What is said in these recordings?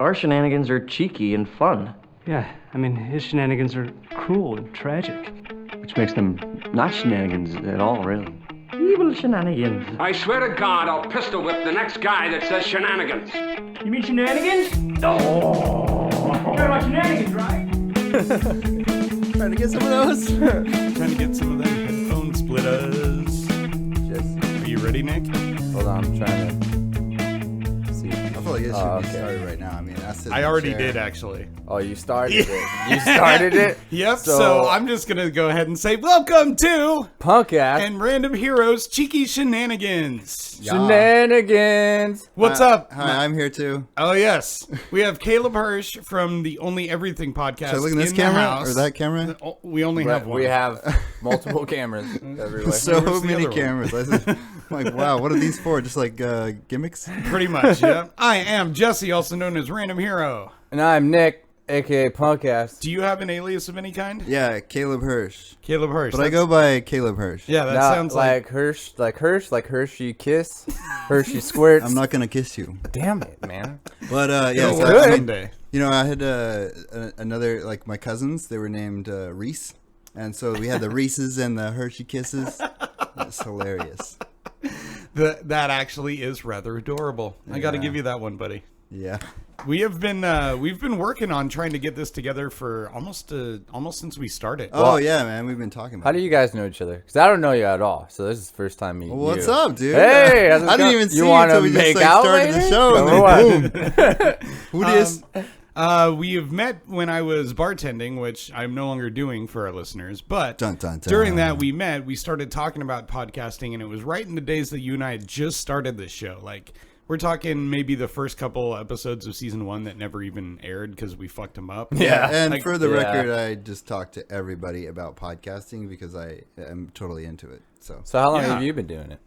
our shenanigans are cheeky and fun. Yeah, I mean, his shenanigans are cruel and tragic. Which makes them not shenanigans at all, really. Evil shenanigans. I swear to God, I'll pistol whip the next guy that says shenanigans. You mean shenanigans? Oh! You're talking about shenanigans, right? Trying to get some of those. Trying to get some of them headphone splitters. Are you ready, Nick? Hold on, I'm trying to see. I feel like it should be started right now. I mean, I already did, actually. Oh, you started it. You started it? Yep, so I'm just going to go ahead and say, welcome to Punkass and Random Heroes Cheeky Shenanigans. Shenanigans. What's up? Hi, I'm here too. Oh, yes. We have Caleb Hirsch from the Only Everything podcast. Should I look in this the camera house. or that camera? We only have one. We have multiple cameras everywhere. So Where's the many other one? cameras. I'm like, wow, what are these for? Just like gimmicks? Pretty much, yeah. I am Jesse, also known as Random Hero. And I'm Nick, a.k.a. Punkass. Do you have an alias of any kind? Yeah, Caleb Hirsch. Caleb Hirsch. But I go by Caleb Hirsch. Yeah, that Not sounds like Hirsch, like Hershey Kiss, Hershey Squirts. I'm not going to kiss you. Damn it, man. But yeah, It'll so work I someday. you know, I had another, like my cousins, they were named Reese. And so we had the Reeses and the Hershey Kisses. That's hilarious. That actually is rather adorable. I got to give you that one, buddy. Yeah. We've been working on trying to get this together for almost since we started. Oh, yeah, man. We've been talking about How do you guys know each other? Because I don't know you at all. So this is the first time meeting What's you. up, dude? Hey, how's it I didn't going? even see You you wanna until we just make like out started the later? show. And Or then boom. Who dis? We have met when I was bartending, which I'm no longer doing for our listeners. But Dun, dun, dun. during that we met, we started talking about podcasting, and it was right in the days that you and I had just started this show. Like, we're talking maybe the first couple episodes of season 1 that never even aired because we fucked them up. Yeah, and Like, for the yeah. record, I just talked to everybody about podcasting because I am totally into it. So So how long Yeah. have you been doing it?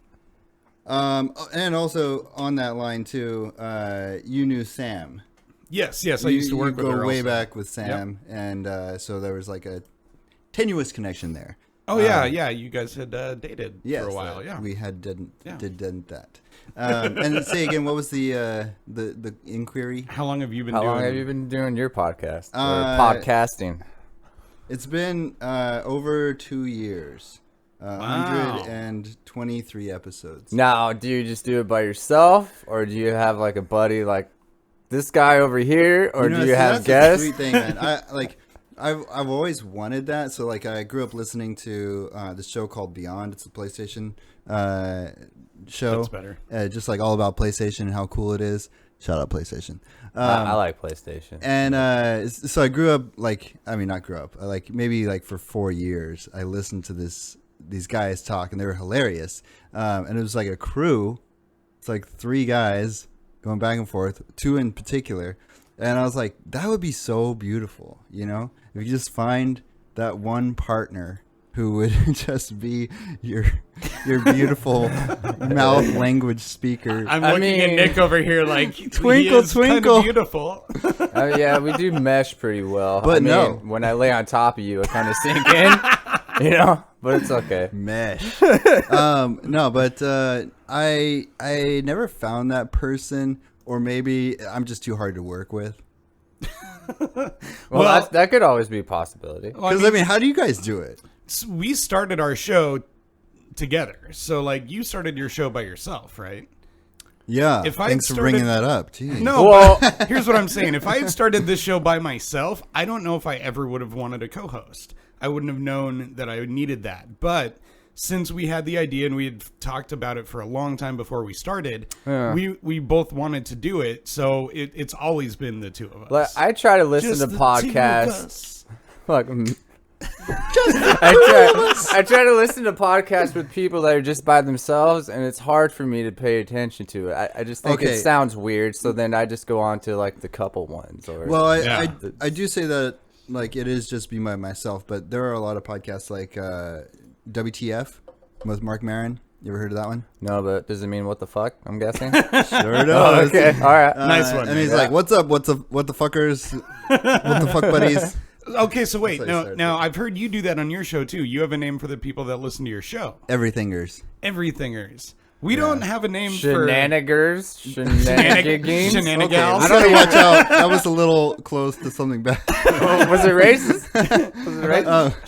and also on that line too, you knew Sam. Yes, I used to work with go her way also. back with Sam, and so there was like a tenuous connection there. Oh yeah, you guys had dated Yes, for a while. Yeah, we had did that. And say again, what was the inquiry? How long have you been How doing? long have you been doing your podcast? Or podcasting? It's been over 2 years. Wow. 123 episodes. Now, do you just do it by yourself? Or do you have like a buddy like this guy over here? Or do see, you have that's guests? The sweet thing, man. I've always wanted that. So like I grew up listening to this show called Beyond. It's a PlayStation show. That's better. Just like all about PlayStation and how cool it is. Shout out PlayStation. I like PlayStation. And so I grew up not grew up. Like maybe like for 4 years, I listened to these guys talk, and they were hilarious. And it was like a crew. It's like 3 guys going back and forth, 2 in particular. And I was like, that would be so beautiful, you know, if you just find that one partner who would just be your beautiful mouth language speaker. I'm looking at Nick over here like Twinkle, he is twinkle. Kind of beautiful. Oh yeah, we do mesh pretty well. But I mean, no. when I lay on top of you, I kind of sink in, you know. But it's okay. Mesh. No, but I never found that person, or maybe I'm just too hard to work with. Well, that could always be a possibility. Because I mean, how do you guys do it? We started our show together. So like you started your show by yourself, right? Yeah. If I thanks for started- bringing that up. Jeez. No, Well- but here's what I'm saying. If I had started this show by myself, I don't know if I ever would have wanted a co-host. I wouldn't have known that I needed that. But since we had the idea and we had talked about it for a long time before we started, we both wanted to do it. So it's always been the two of us. Like, I try to listen Just to the two of podcasts. us. Like, I try to listen to podcasts with people that are just by themselves, and it's hard for me to pay attention to it. I just think Okay. it sounds weird, so then I just go on to like the couple ones. Or Well, Yeah. I do say that like it is just me by myself, but there are a lot of podcasts like WTF with Mark Maron. You ever heard of that one? no, but does it mean what the fuck? I'm guessing. Sure does. Okay, all right. Nice one. And he's like, "What's up? What the fuckers? What the fuck buddies?" Okay, so wait. That's how you Now, started. now I've heard you do that on your show too. You have a name for the people that listen to your show. Everythingers. Everythingers. We don't have a name for Shenanigans. Shenanigans. Shenanigans. I gotta watch out. That was a little close to something bad. Was it racist? Was it racist?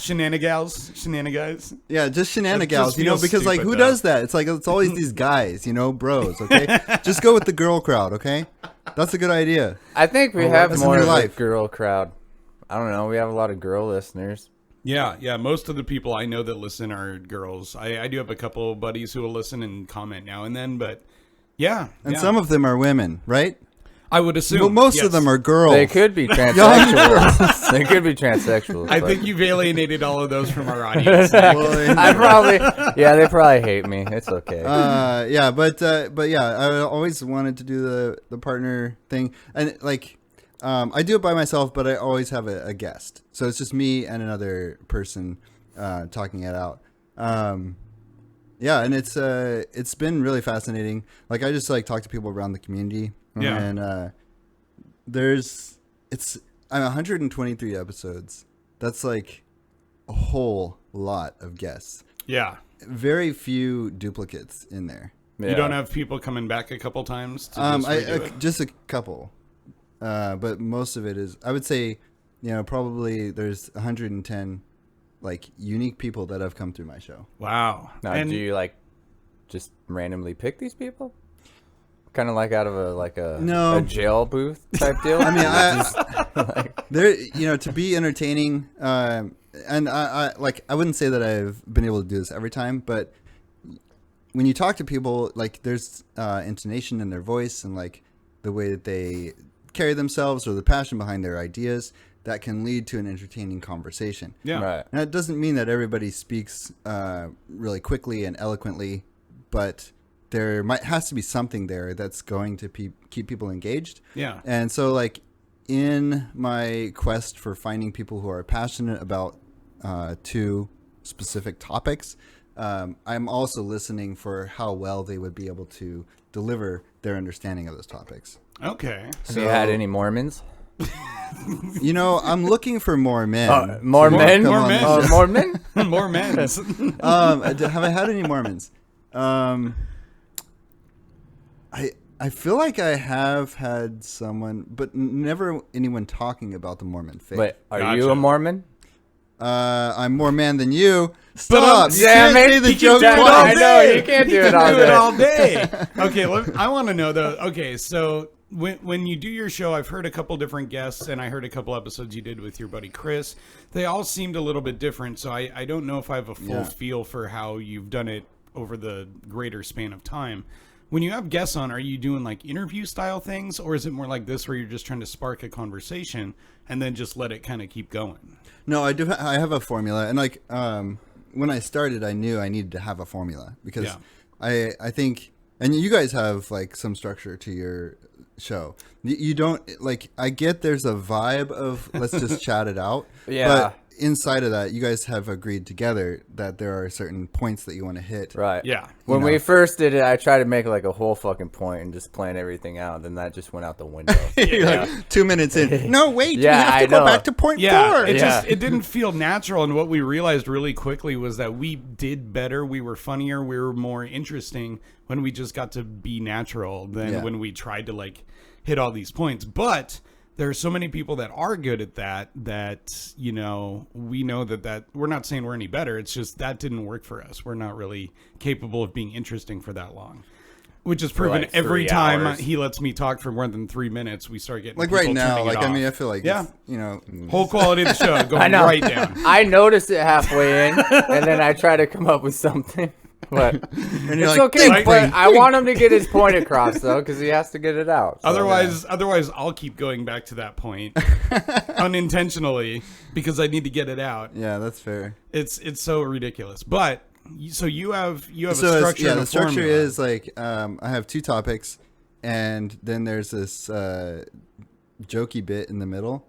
Shenanigans. Yeah, just It shenanigans, just feels because like stupid, who though. does that? It's like it's always these guys, bros, okay? Just go with the girl crowd, okay? That's a good idea. I think we have that's in more your of life. a girl crowd. I don't know. We have a lot of girl listeners. Yeah. Most of the people I know that listen are girls. I do have a couple of buddies who will listen and comment now and then, but yeah. And some of them are women, right? I would assume. Well, most yes. of them are girls. They could be transsexuals. They could be transsexuals. I but think you've alienated all of those from our audience. Well, they probably hate me. It's okay. but yeah, I always wanted to do the partner thing, and like, I do it by myself, but I always have a guest, so it's just me and another person talking it out. Yeah, and it's been really fascinating. Like I just like talk to people around the community. Yeah. And I'm 123 episodes. That's like a whole lot of guests. Yeah. Very few duplicates in there. Yeah. You don't have people coming back a couple times to just redo it? Just a couple. But most of it is, I would say, probably there's 110 like unique people that have come through my show. Wow. Now, And do you like just randomly pick these people? Kind of like out of a jail booth type deal. I mean, they're to be entertaining, and I wouldn't say that I've been able to do this every time, but when you talk to people, like there's intonation in their voice and like the way that they carry themselves or the passion behind their ideas that can lead to an entertaining conversation. yeah. Right. And it doesn't mean that everybody speaks really quickly and eloquently, but there has to be something there that's going to keep people engaged. Yeah. And so, like, in my quest for finding people who are passionate about two specific topics, I'm also listening for how well they would be able to deliver their understanding of those topics. Okay. Have you had any Mormons? I'm looking for more men. More men? come More on men. this show. More men? More men's. Have I had any Mormons? I feel like I have had someone, but never anyone talking about the Mormon faith. But are you Gotcha. a Mormon? I'm more man than you. But Stop! You damn can't it, say the you joke can do it all twice. I know, you can't do it all do it day. all day. Okay, I want to know though. Okay, so when you do your show, I've heard a couple different guests, and I heard a couple episodes you did with your buddy Chris. They all seemed a little bit different, so I don't know if I have a full feel for how you've done it over the greater span of time. When you have guests on, are you doing like interview style things, or is it more like this where you're just trying to spark a conversation and then just let it kind of keep going? No, I do. I have a formula, and like when I started, I knew I needed to have a formula because I think, and you guys have like some structure to your show. You don't like. I get there's a vibe of let's just chat it out. Yeah. But inside of that, you guys have agreed together that there are certain points that you want to hit. Right. Yeah. When we first did it, I tried to make like a whole fucking point and just plan everything out. Then that just went out the window. You're like 2 minutes in. No, wait. Yeah, we have to I go know. back to point Yeah, 4. it didn't feel natural, and what we realized really quickly was that we did better. We were funnier. We were more interesting when we just got to be natural than when we tried to like hit all these points. But there are so many people that are good at that we know that we're not saying we're any better. It's just that didn't work for us. We're not really capable of being interesting for that long. Which is proven like every 3 time hours. he lets me talk for more than 3 minutes. We start getting Like people right now, turning it like I off. mean, I feel like it's, Whole quality of the show going I know. right down. I noticed it halfway in, and then I try to come up with something. But and you're it's like, okay. think, But brain, I think. want him to get his point across, though, because he has to get it out. So, Otherwise, I'll keep going back to that point unintentionally because I need to get it out. Yeah, that's fair. It's so ridiculous. But so you have a So structure. and the a structure formula. is like I have 2 topics, and then there's this jokey bit in the middle,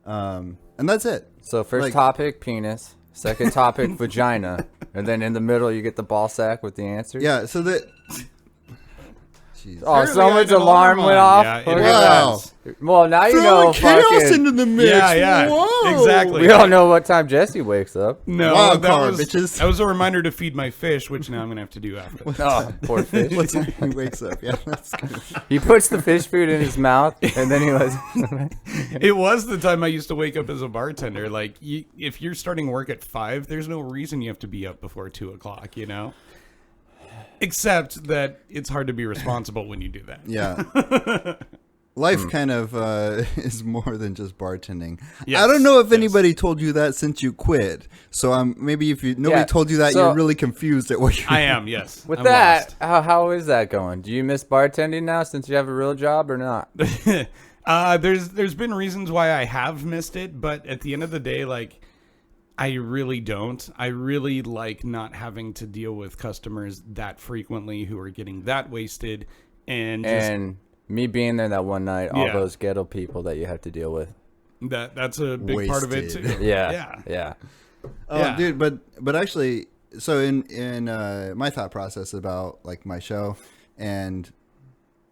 and that's it. So first Like- topic, penis. Second topic, vagina. And then in the middle, you get the ball sack with the answer. Yeah. So that. jeez. Oh, Apparently someone's I had an alarm went alarm off. on. Yeah, Look it at that. Wow. Well, now you Throwing know. chaos Fucking, into the mix. Yeah, Whoa. exactly. we all know what time Jesse wakes up. No, Wild that card, was bitches. that was a reminder to feed my fish, which now I'm gonna have to do after. Oh, poor fish. What time he wakes up? Yeah, that's good. He puts the fish food in his mouth, and then he lets. It was the time I used to wake up as a bartender. Like, if you're starting work at 5, there's no reason you have to be up before 2 o'clock. You know. Except that it's hard to be responsible when you do that. Yeah. Life kind of is more than just bartending. Yes, I don't know if yes. anybody told you that since you quit. So maybe if nobody Yeah, told you that, so- you're really confused at what you're I am, yes. With I'm that, lost. how is that going? Do you miss bartending now since you have a real job or not? There's been reasons why I have missed it, but at the end of the day, like, I really don't. I really like not having to deal with customers that frequently who are getting that wasted, and just, And me being there that one night, all Yeah. those ghetto people that you have to deal with. that's a big part of it too. Wasted. Yeah. Yeah. Oh, dude, but actually, so in my thought process about like my show and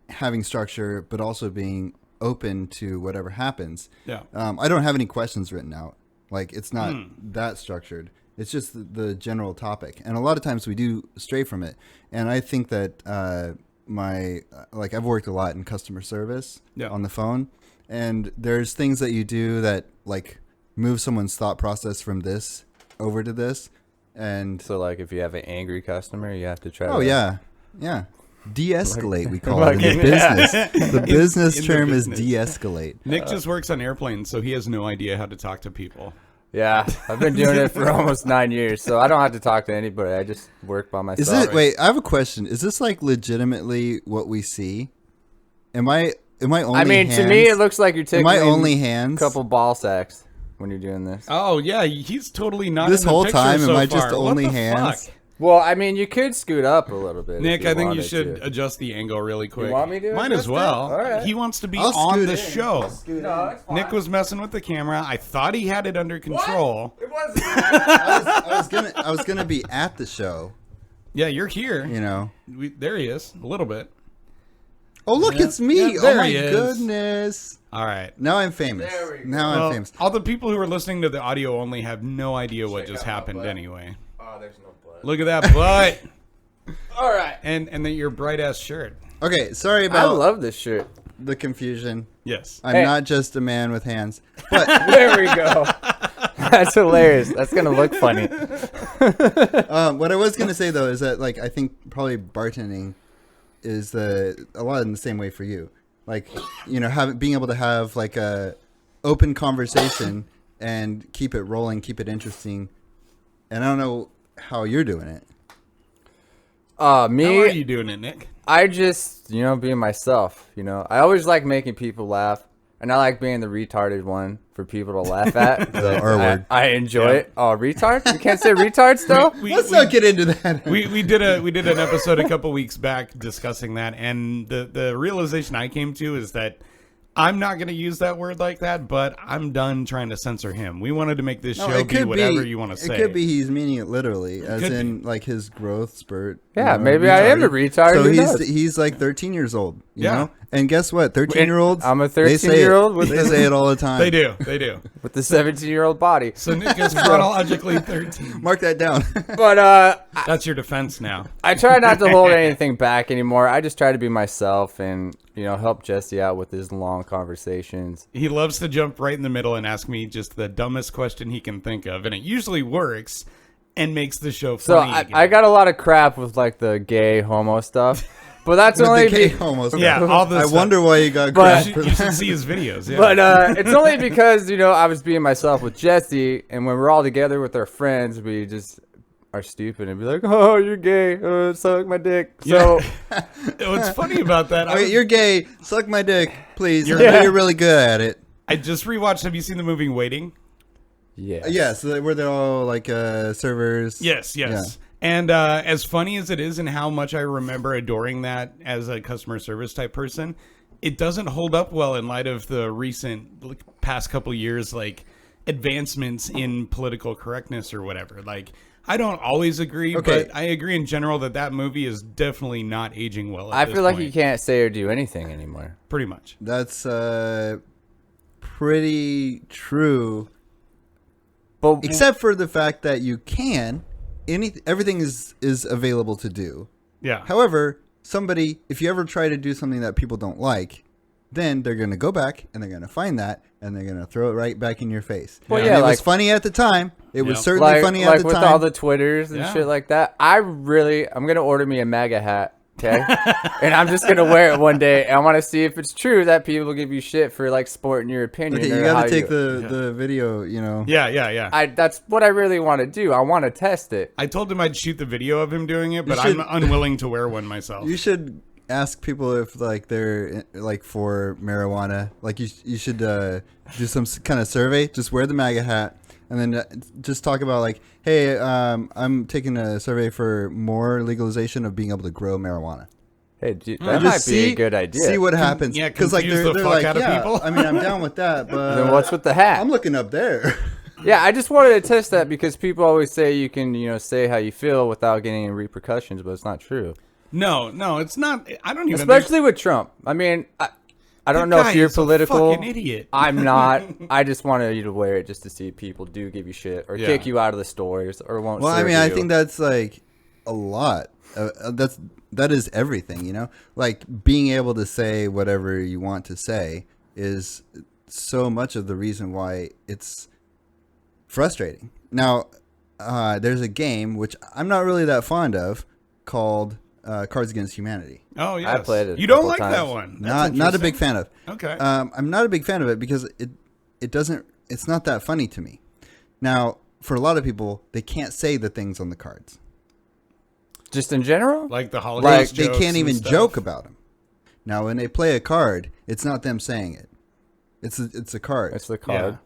having structure, but also being open to whatever happens. Yeah. I don't have any questions written out. Like it's not that structured. It's just the general topic, and a lot of times we do stray from it. And I think that I've worked a lot in customer service on the phone, and there's things that you do that like move someone's thought process from this over to this, and So, like, if you have an angry customer, you have to try oh to... yeah, de-escalate we call it in the Fucking- business. The business in the term business. is de-escalate. Nick just works on airplanes, so he has no idea how to talk to people. Yeah, I've been doing it for almost 9 years, so I don't have to talk to anybody. I just work by myself. Is it? Wait, I have a question. Is this like legitimately what we see? Am I only? I mean, to me, it looks like you're taking Am I only hands? a couple ball sacks when you're doing this. Oh yeah, he's totally not. This in the whole picture time, so am I just far. What only the hands? fuck? Well, I mean, you could scoot up a little bit. Nick, if you I think you wanted should to. adjust the angle really quick. want me to Might adjust as well. it? All right. He wants to be I'll on scoot the in. show. No, it's fine. Nick was messing with the camera. I thought he had it under control. It wasn't. I was gonna be at the show. Yeah, you're here. You know. There he is. A little bit. Oh look, it's me! Yeah, Oh there my he is. goodness! All right. Now I'm famous. There we go. Now Well, I'm famous. all the people who are listening to the audio only have no idea what just out my happened butt. anyway. Oh, there's no blood. Look at that butt. All right. and then your bright ass shirt. Okay, sorry I about love this shirt. the confusion. Yes. I'm Hey. not just a man with hands, but There we go. That's hilarious. That's gonna look funny. what I was gonna say though is that like I think probably bartending is a lot in the same way for you. Like you know, being able to have like a open conversation and keep it rolling, keep it interesting. And I don't know how you're doing it. How are Me, you doing it, Nick? I just, being myself, I always like making people laugh. And I like being the retarded one for people to laugh at. The R word. I enjoy it. Oh, retard? You can't say retard still? Let's not get into that. We did an episode a couple weeks back discussing that, and the realization I came to is that I'm not going to use that word like that, but I'm done trying to censor him. We wanted to make this show be whatever you want to say. It could be he's meaning it literally, as Could in be. like his growth spurt. Yeah, maybe I am a retard. So Who knows? he's like 13 years old. You Yeah. know? And guess what? 13-year-olds. I'm a they say 13-year-old it. with They a- say it all the time. They do. With the 17-year-old body. So Nick is chronologically 13. Mark that down. But That's your defense now. I try not to hold anything back anymore. I just try to be myself and, help Jesse out with his long conversations. He loves to jump right in the middle and ask me just the dumbest question he can think of, and it usually works and makes the show So funny. I got a lot of crap with like the gay homo stuff. But that's With only the gay homos. Yeah, all this I stuff. wonder why you got But- crap you for should that. see his videos. Yeah. But it's only because, I was being myself with Jesse, and when we're all together with our friends, we just are stupid and be like, oh, you're gay, suck my dick. So, What's funny about that? Okay, you're gay. Suck my dick, please. I know Yeah. you're really good at it. I just rewatched. Have you seen the movie Waiting? yeah. Yeah, so where they're all like servers. Yes. Yeah. And as funny as it is and how much I remember adoring that as a customer service type person, it doesn't hold up well in light of the recent past couple years. Like advancements in political correctness or whatever. Like, I don't always agree, Okay. but I agree in general that movie is definitely not aging well. I At this feel like point. you can't say or do anything anymore. Pretty much. That's pretty true. But Except for the fact that you can, everything is available to do. Yeah. However, if you ever try to do something that people don't like, then they're going to go back and they're going to find that and they're going to throw it right back in your face. Well, And yeah, it was like- funny at the time. It was Yeah. certainly funny at the with time. all the Twitters and Yeah. shit like that. I'm gonna order me a MAGA hat, okay? And I'm just gonna wear it one day, and I want to see if it's true that people give you shit for like sporting your opinion. Okay, or you got how to take the video, Yeah. That's what I really want to do. I want to test it. I told him I'd shoot the video of him doing it, but should- I'm unwilling to wear one myself. You should ask people if like they're like for marijuana. Like you should do some kind of survey. Just wear the MAGA hat, and then just talk about like, hey, I'm taking a survey for more legalization of being able to grow marijuana. Hey, dude, And that might just be a good idea. See what happens. yeah, because like confuse they're the fuck like, out of yeah, people. I mean, I'm down with that, but Then what's with the hat? I'm looking up there. Yeah, I just wanted to test that because people always say you can, say how you feel without getting any repercussions, but it's not true. No, it's not. I don't even. Especially with Trump. I mean, I don't The know guy if you're is a political. fucking idiot. I'm not. I just wanted you to wear it just to see if people do give you shit or Yeah. kick you out of the stores or won't. Well, I serve mean, I you. think that's like a lot. That is everything, Like being able to say whatever you want to say is so much of the reason why it's frustrating. Now, there's a game which I'm not really that fond of called Cards Against Humanity. Oh yeah, I played it You a don't couple like that times. one? That's Not a big interesting. fan of. Okay. I'm not a big fan of it because it doesn't. It's not that funny to me. Now, for a lot of people, they can't say the things on the cards. just in general. Like the holiday They jokes can't and even stuff. joke about them. Now, when they play a card, it's not them saying it. It's a card. It's the card.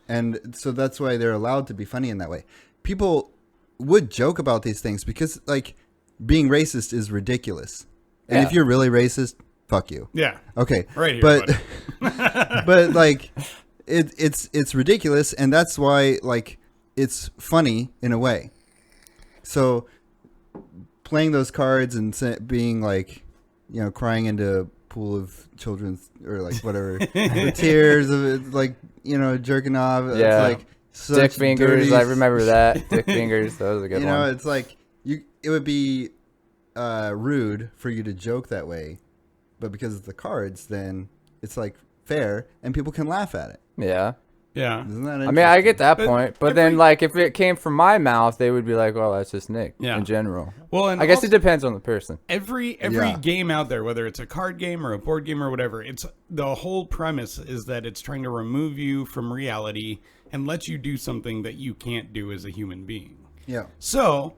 And so that's why they're allowed to be funny in that way. People would joke about these things because, like, being racist is ridiculous. And if Yeah. you're really racist, fuck you. Yeah. Okay. Right here, but buddy. but like it's ridiculous, and that's why like it's funny in a way. So playing those cards and being like, crying into a pool of children's or like whatever, the tears of it, like jerking off. Yeah. It's like such Dick fingers. dirty I remember that. Dick fingers. That was a good one. it's like it would be rude for you to joke that way, but because it's the cards, then it's like fair and people can laugh at it. Yeah. Yeah. Isn't that I mean, I get that But point, but then like if it came from my mouth, they would be like, "Well, that's just Nick." Yeah. In general. Well, and I guess also- it depends on the person. Every Yeah. game out there, whether it's a card game or a board game or whatever, it's the whole premise is that it's trying to remove you from reality and let you do something that you can't do as a human being. Yeah. So,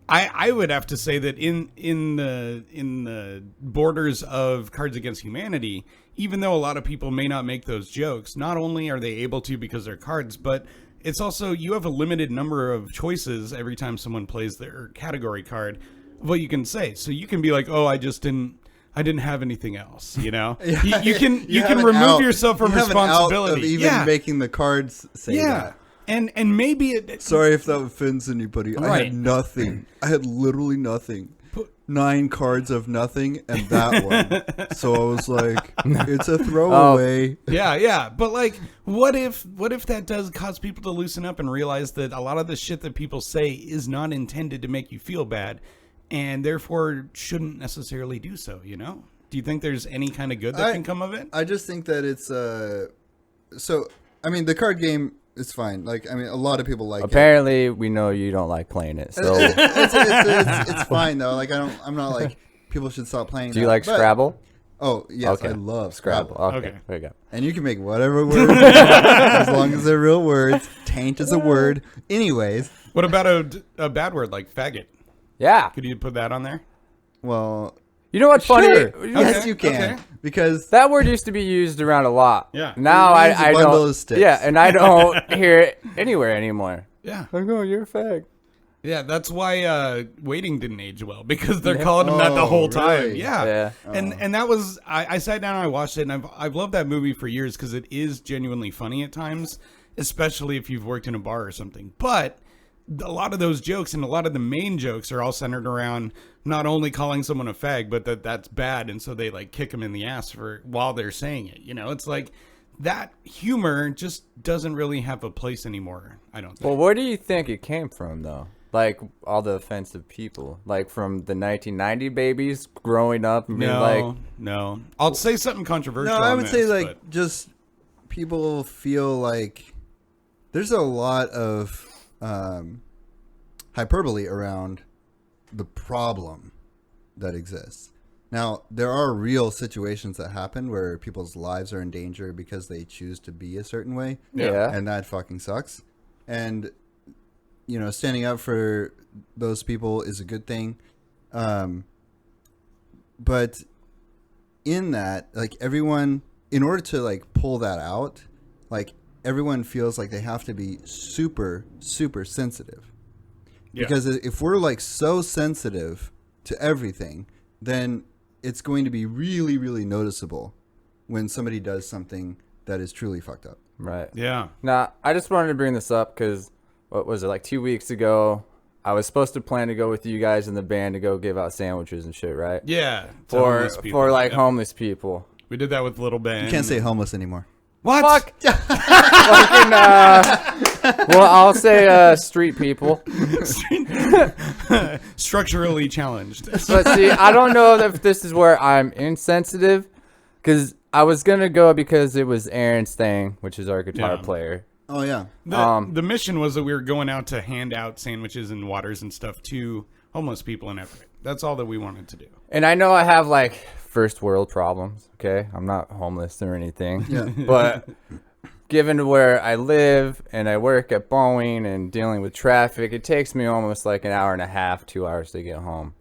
I would have to say that in the borders of Cards Against Humanity, even though a lot of people may not make those jokes, not only are they able to because they're cards, but it's also you have a limited number of choices every time someone plays their category card of what you can say. So you can be like, "Oh, I didn't have anything else," you can You have an remove out. yourself from You have an out responsibility. of even making the cards say that. And maybe it Sorry if that offends anybody. I Right. had nothing. I had literally nothing. 9 cards of nothing and that one. So I was like, it's a throwaway. Yeah. But like, what if that does cause people to loosen up and realize that a lot of the shit that people say is not intended to make you feel bad, and therefore shouldn't necessarily do so? Do you think there's any kind of good that can come of it? I just think that it's so I mean the card game is fine. Like I mean a lot of people like it. Apparently, we know you don't like playing it. So, It's fine though. Like I'm not like people should stop playing. do you that. like But- Scrabble? Oh yes, Okay. I love Scrabble. Scrabble. Okay. Okay. There you go. And you can make whatever word as long as they're real words. Taint is a word. Anyways, What about a bad word like faggot? Yeah. Could you put that on there? well, You know what's funny? sure. Yes, Okay, you can okay. because That word used to be used around a lot. Yeah. Now It means a I bundle don't. of sticks. Yeah, and I don't hear it anywhere anymore. Yeah. Like, oh, you're a fag. Yeah, that's why Waiting didn't age well, because they're calling him that the Oh, whole time. really? Yeah. Yeah. And that was I sat down and I watched it, and I've loved that movie for years because it is genuinely funny at times. especially if you've worked in a bar or something. But a lot of those jokes and a lot of the main jokes are all centered around not only calling someone a fag, but that's bad, and so they like kick them in the ass while they're saying it. You know, it's like that humor just doesn't really have a place anymore, I don't think. Well, where do you think it came from, though? Like, all the offensive people? Like, from the 1990 babies growing up and being like... No. I'll say something controversial. No, I would say, like, but... just people feel like there's a lot of hyperbole around the problem that exists. Now, there are real situations that happen where people's lives are in danger because they choose to be a certain way. Yeah. And that fucking sucks. And, you know, standing up for those people is a good thing. But in that, like, everyone, in order to, like, pull that out, like, everyone feels like they have to be super, super sensitive. Yeah. Because if we're, like, so sensitive to everything, then it's going to be really, really noticeable when somebody does something that is truly fucked up. Right. Yeah. Now, I just wanted to bring this up because, what was it, like 2 weeks ago, I was supposed to plan to go with you guys in the band to go give out sandwiches and shit, right? Yeah. For homeless people. We did that with Little Ben. You can't say homeless anymore. What? Fuck. Fucking, well, I'll say street people. Structurally challenged. But see, I don't know if this is where I'm insensitive, because I was gonna go because it was Aaron's thing, which is our guitar player. Oh yeah. The mission was that we were going out to hand out sandwiches and waters and stuff to homeless people in Everett. That's all that we wanted to do. And I know I have like first world problems. Okay, I'm not homeless or anything. Yeah. But given where I live and I work at Boeing and dealing with traffic, it takes me almost like an hour and a half, 2 hours to get home.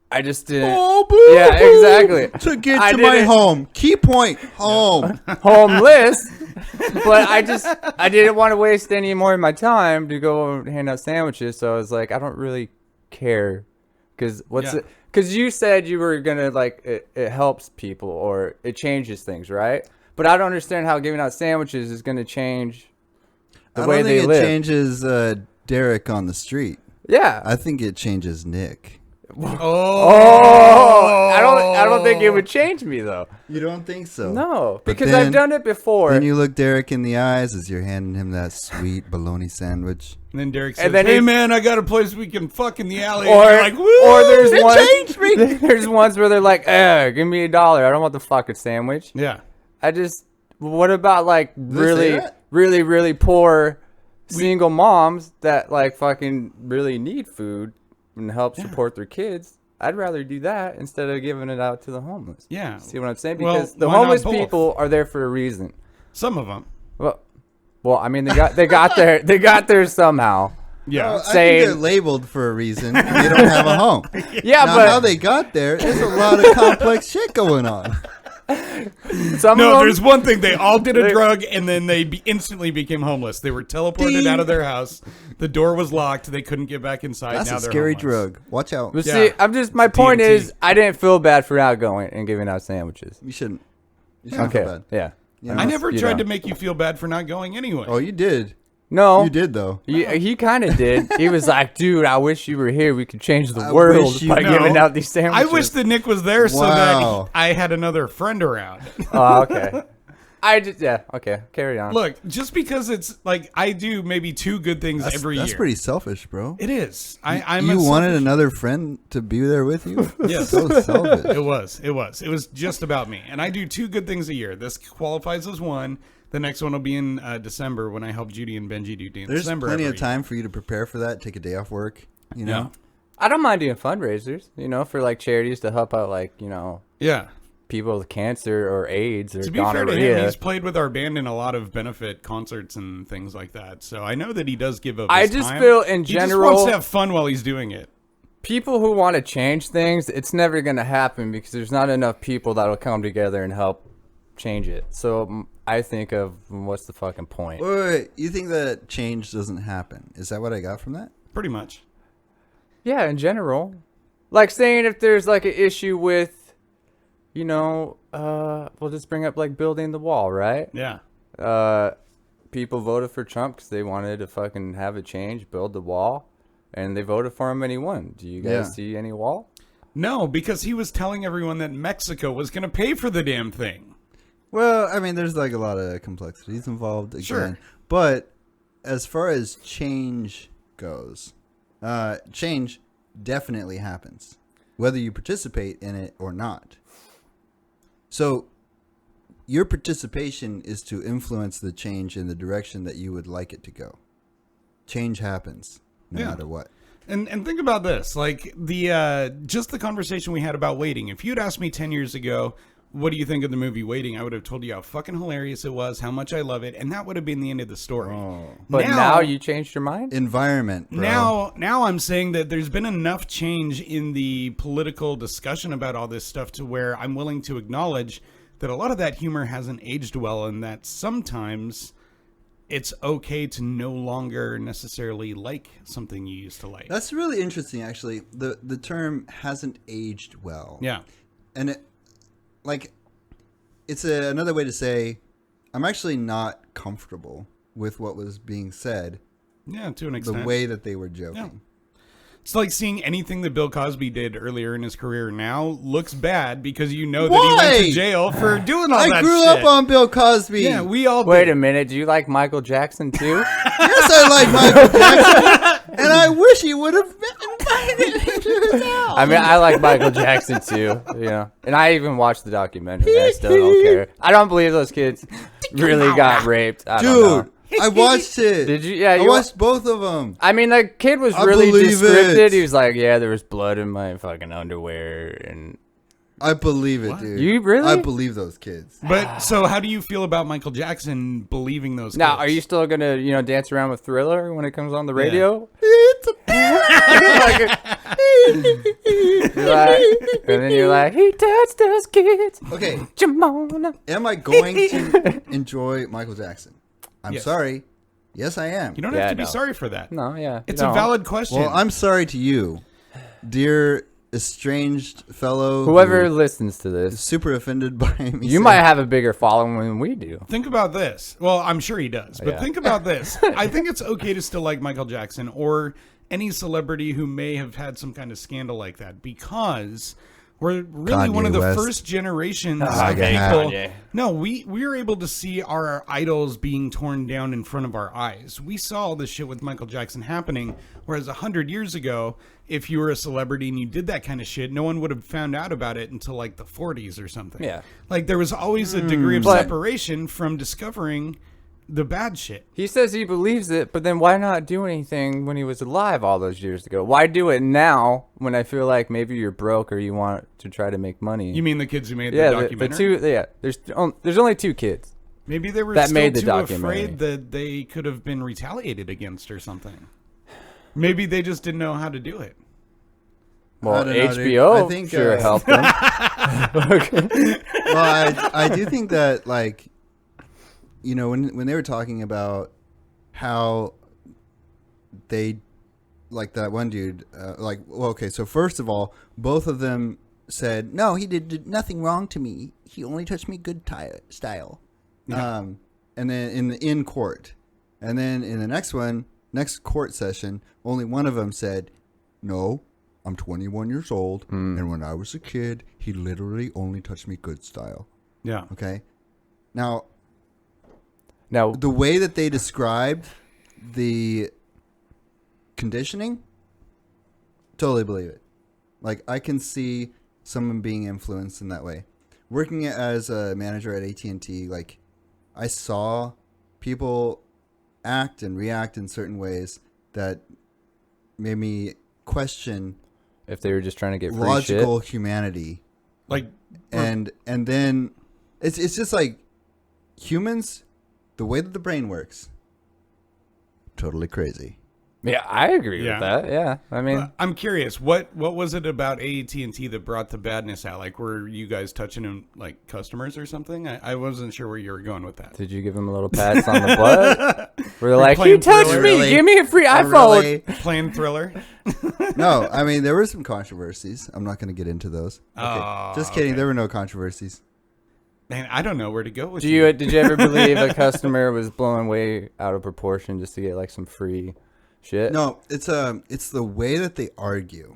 I just didn't. Oh, boo, yeah, boo. exactly. To get to my home. Key point. Home. Homeless. But I didn't want to waste any more of my time to go hand out sandwiches. So I was like, I don't really care. Because you said you were going to, like, it helps people or it changes things, right? But I don't understand how giving out sandwiches is going to change the way they live. I don't think it changes Derek on the street. Yeah. I think it changes Nick. Oh, I don't think it would change me though. You don't think so? No, because I've done it before. Then you look Derek in the eyes as you're handing him that sweet bologna sandwich. And then Derek says, "Hey man, I got a place we can fuck in the alley." Or, and you're like, woo, or there's changed me. There's ones where they're like, give me $1. I don't want the fucking sandwich. Yeah. What about like really poor single moms that like fucking really need food and help support their kids? I'd rather do that instead of giving it out to the homeless. Yeah. See what I'm saying? Because the homeless people are there for a reason. Some of them. Well, I mean, they got there somehow. Yeah. I think they're labeled for a reason. They don't have a home. Yeah, now, but how they got there, there's a lot of complex shit going on. There's one thing. They all did a drug, and then they instantly became homeless. They were teleported out of their house. The door was locked. They couldn't get back inside. That's now a they're scary homeless. drug. Watch out. But see, my point DMT. is, I didn't feel bad for not going and giving out sandwiches. You shouldn't. You shouldn't feel bad. Yeah. I never tried to make you feel bad for not going anyway. Oh, you did. No. You did, though. He kind of did. He was like, dude, I wish you were here. We could change the world by giving out these sandwiches. I wish that Nick was there so that I had another friend around. Oh, okay. Okay. Carry on. Look, just because it's like I do maybe 2 good things every year. That's pretty selfish, bro. It is. You wanted another friend to be there with you? Yes. So selfish. It was just about me. And I do 2 good things a year. This qualifies as one. The next one will be in December when I help Judy and Benji do December. There's plenty of time for you to prepare for that. Take a day off work. You know. I don't mind doing fundraisers. For like charities to help out, like people with cancer or AIDS or gonorrhea. To be fair to him, he's played with our band in a lot of benefit concerts and things like that. So I know that he does give up his time. Feel in general, he just wants to have fun while he's doing it. People who want to change things, it's never going to happen because there's not enough people that will come together and help change it. So I think of what's the fucking point? Wait. You think that change doesn't happen? Is that what I got from that? Pretty much. Yeah, in general. Like saying if there's like an issue with we'll just bring up like building the wall, right? Yeah. people voted for Trump because they wanted to fucking have a change, build the wall, and they voted for him and he won. Do you guys see any wall? No, because he was telling everyone that Mexico was going to pay for the damn thing. Well, I mean, there's like a lot of complexities involved again. Sure. But as far as change goes, change definitely happens, whether you participate in it or not. So your participation is to influence the change in the direction that you would like it to go. Change happens no matter what. And think about this, like just the conversation we had about Waiting. If you'd asked me 10 years ago, what do you think of the movie Waiting? I would have told you how fucking hilarious it was, how much I love it, and that would have been the end of the story. But now you changed your mind? Environment, bro. Now I'm saying that there's been enough change in the political discussion about all this stuff to where I'm willing to acknowledge that a lot of that humor hasn't aged well, and that sometimes it's okay to no longer necessarily like something you used to like. That's really interesting, actually. The term hasn't aged well. Yeah. And it's another way to say I'm actually not comfortable with what was being said. Yeah, to an extent. The way that they were joking. Yeah. It's like seeing anything that Bill Cosby did earlier in his career now looks bad because you know that he went to jail for doing all that shit. I grew up on Bill Cosby. Yeah, we all Wait did. a minute. Do you like Michael Jackson too? Yes, I like Michael Jackson. And I wish he would have invited me to his house. I mean, I like Michael Jackson too. Yeah. And I even watched the documentary. I still don't care. I don't believe those kids really got raped. I don't know. Dude, I watched it. Did you? Yeah, I watched both of them. I mean, the kid was really descriptive. He was like, yeah, there was blood in my fucking underwear. And I believe it, dude. You really? I believe those kids. But so how do you feel about Michael Jackson believing those now, kids? are you still going to, dance around with Thriller when it comes on the radio? And then you're like, he touched those kids. Okay. Jamona. Am I going to enjoy Michael Jackson? I'm Yes. sorry. Yes, I am. You don't have to be sorry for that. No, yeah. It's a valid question. Well, I'm sorry to you, dear estranged fellow. Whoever who listens to is this, super offended by me. you might have a bigger following than we do. Think about this. Well, I'm sure he does. But think about this. I think it's okay to still like Michael Jackson or any celebrity who may have had some kind of scandal like that because we're really Kanye one of the West. first generations of Kanye. people. No, we were able to see our idols being torn down in front of our eyes. We saw all this shit with Michael Jackson happening, whereas 100 years ago, if you were a celebrity and you did that kind of shit, no one would have found out about it until like the 40s or something. Yeah. Like there was always a degree of separation from discovering the bad shit. He says he believes it, but then why not do anything when he was alive all those years ago? Why do it now when I feel like maybe you're broke or you want to try to make money? You mean the kids who made the documentary? There's only two kids. Maybe they were that still made the too documentary. afraid that they could have been retaliated against or something. Maybe they just didn't know how to do it. Well, I don't know, dude. HBO I think, sure helped them. Well, I do think that, like, when they were talking about how they, like that one dude, so first of all, both of them said, no, he did nothing wrong to me. He only touched me good style. Yeah. And then in court. And then in the next court session, only one of them said, no, I'm 21 years old, and when I was a kid, he literally only touched me good style. Yeah. Okay? Now, Now, the way that they described the conditioning, totally believe it. Like, I can see someone being influenced in that way. Working as a manager at AT&T, like, I saw people act and react in certain ways that made me question if they were just trying to get free logical shit. humanity. Like, And then it's just like humans, the way that the brain works, totally crazy. Yeah, I agree with that. Yeah, I mean, I'm curious. What was it about AT&T that brought the badness out? Like, were you guys touching them like customers or something? I wasn't sure where you were going with that. did you give them a little pats on the butt? Were they like, he playing touched Thriller? me, Really? give me a free iPhone. Really? Playing Thriller? No, I mean, there were some controversies. I'm not going to get into those. Okay. Oh, Just kidding. okay. There were no controversies. Man, I don't know where to go with Did you ever believe a customer was blowing way out of proportion just to get like some free shit? No, it's the way that they argue.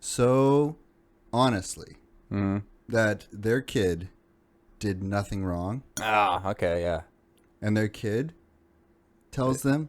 So honestly, that their kid did nothing wrong, Ah, okay, yeah. and their kid tells them,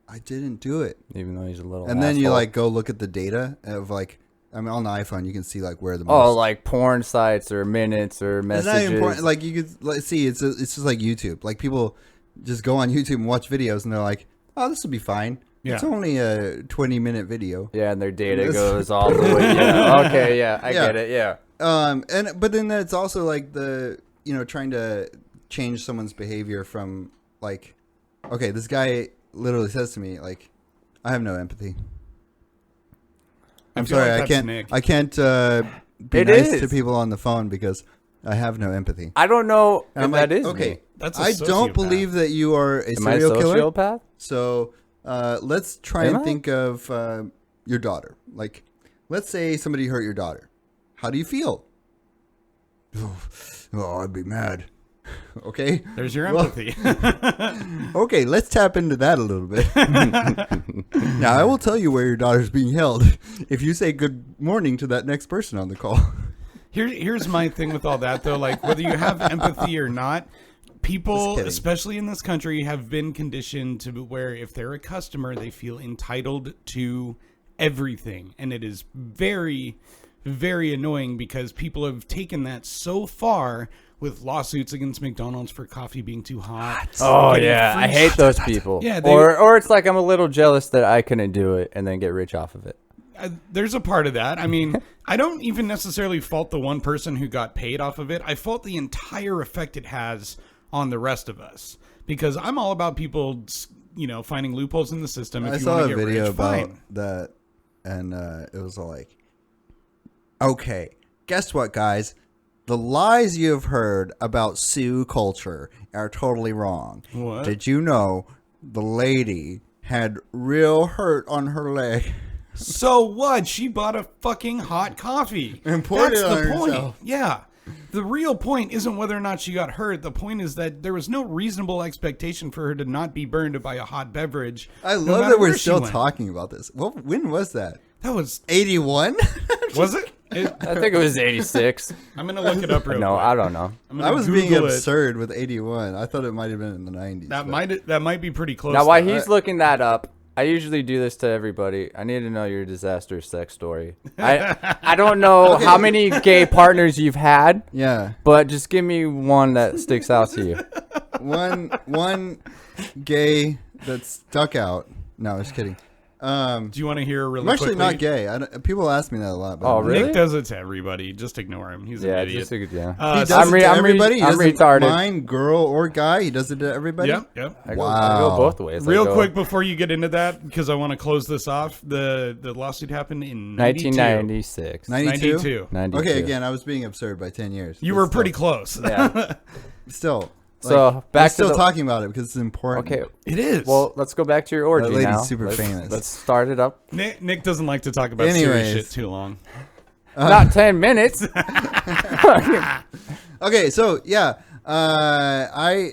"I didn't do it." Even though he's a little. And then you asshole. like go look at the data of like, I mean, on the iPhone you can see like where the Oh, most. like porn sites or minutes or It's messages. not even important. Like you could like, see, it's just like YouTube. Like people just go on YouTube and watch videos, and they're like, "Oh, this will be fine. It's Yeah. only a 20-minute video." Yeah, and their data goes all the way. Yeah. Okay, yeah, I Yeah. get it. Yeah. But then it's also like the trying to change someone's behavior from like, okay, this guy literally says to me like, "I have no empathy. I'm feel sorry, like I that's can't. Nick. I can't be It nice to is. people on the phone because I have no empathy." I don't know And if I'm that like, is okay. me. That's a I don't sociopath. believe that you are a Am I a serial killer. sociopath? So let's try Am and I? think of your daughter. Like, let's say somebody hurt your daughter. How do you feel? Oh, I'd be mad. Okay. There's your Well, empathy. Okay, let's tap into that a little bit. Now, I will tell you where your daughter's being held if you say good morning to that next person on the call. Here's my thing with all that, though. Like, whether you have empathy or not, people, kidding. especially in this country, have been conditioned to where if they're a customer, they feel entitled to everything. And it is very, very annoying because people have taken that so far with lawsuits against McDonald's for coffee being too hot. Oh getting yeah, free I hate those people. Yeah, or it's like I'm a little jealous that I couldn't do it and then get rich off of it. There's a part of that. I mean, I don't even necessarily fault the one person who got paid off of it. I fault the entire effect it has on the rest of us because I'm all about people, finding loopholes in the system. If I you saw want a to get video rich, about fine. that, and it was all like, okay, guess what, guys? The lies you have heard about Sioux culture are totally wrong. What? Did you know the lady had real hurt on her leg? So what? She bought a fucking hot coffee. And poured That's it on the point. herself. Yeah. The real point isn't whether or not she got hurt. The point is that there was no reasonable expectation for her to not be burned by a hot beverage. I no love matter that we're where she still went. talking about this. When was that? That was 81? was it? I think it was 86. I'm gonna look it up real No, quick. I don't know. I'm gonna I was being Google it. absurd with 81. I thought it might have been in the 90s. That might be pretty close. Now, while though. he's looking that up, I usually do this to everybody. I need to know your disastrous sex story. I don't know how many gay partners you've had, Yeah. but just give me one that sticks out to you. One gay that stuck out. No, I was kidding. Do you want to hear really I'm actually quickly? not gay. People ask me that a lot. But Oh, I'm not. really? Nick does it to everybody. Just ignore him. He's an Yeah, idiot. just yeah. He does I'm it to I'm everybody. He I'm doesn't retarded. mind girl or guy. He does it to everybody. Yep. I go Wow. both ways. I Real go quick before you get into that, because I want to close this off. The lawsuit happened in 1996. 92? 92. Okay, again, I was being absurd by 10 years. You but were still- pretty close. Yeah. Still. So, I'm back to still the- talking about it because it's important. Okay. It is. Well, let's go back to your orgy lady's now. super famous. Let's start it up. Nick doesn't like to talk about Anyways. serious shit too long. Not 10 minutes. Okay, so yeah, I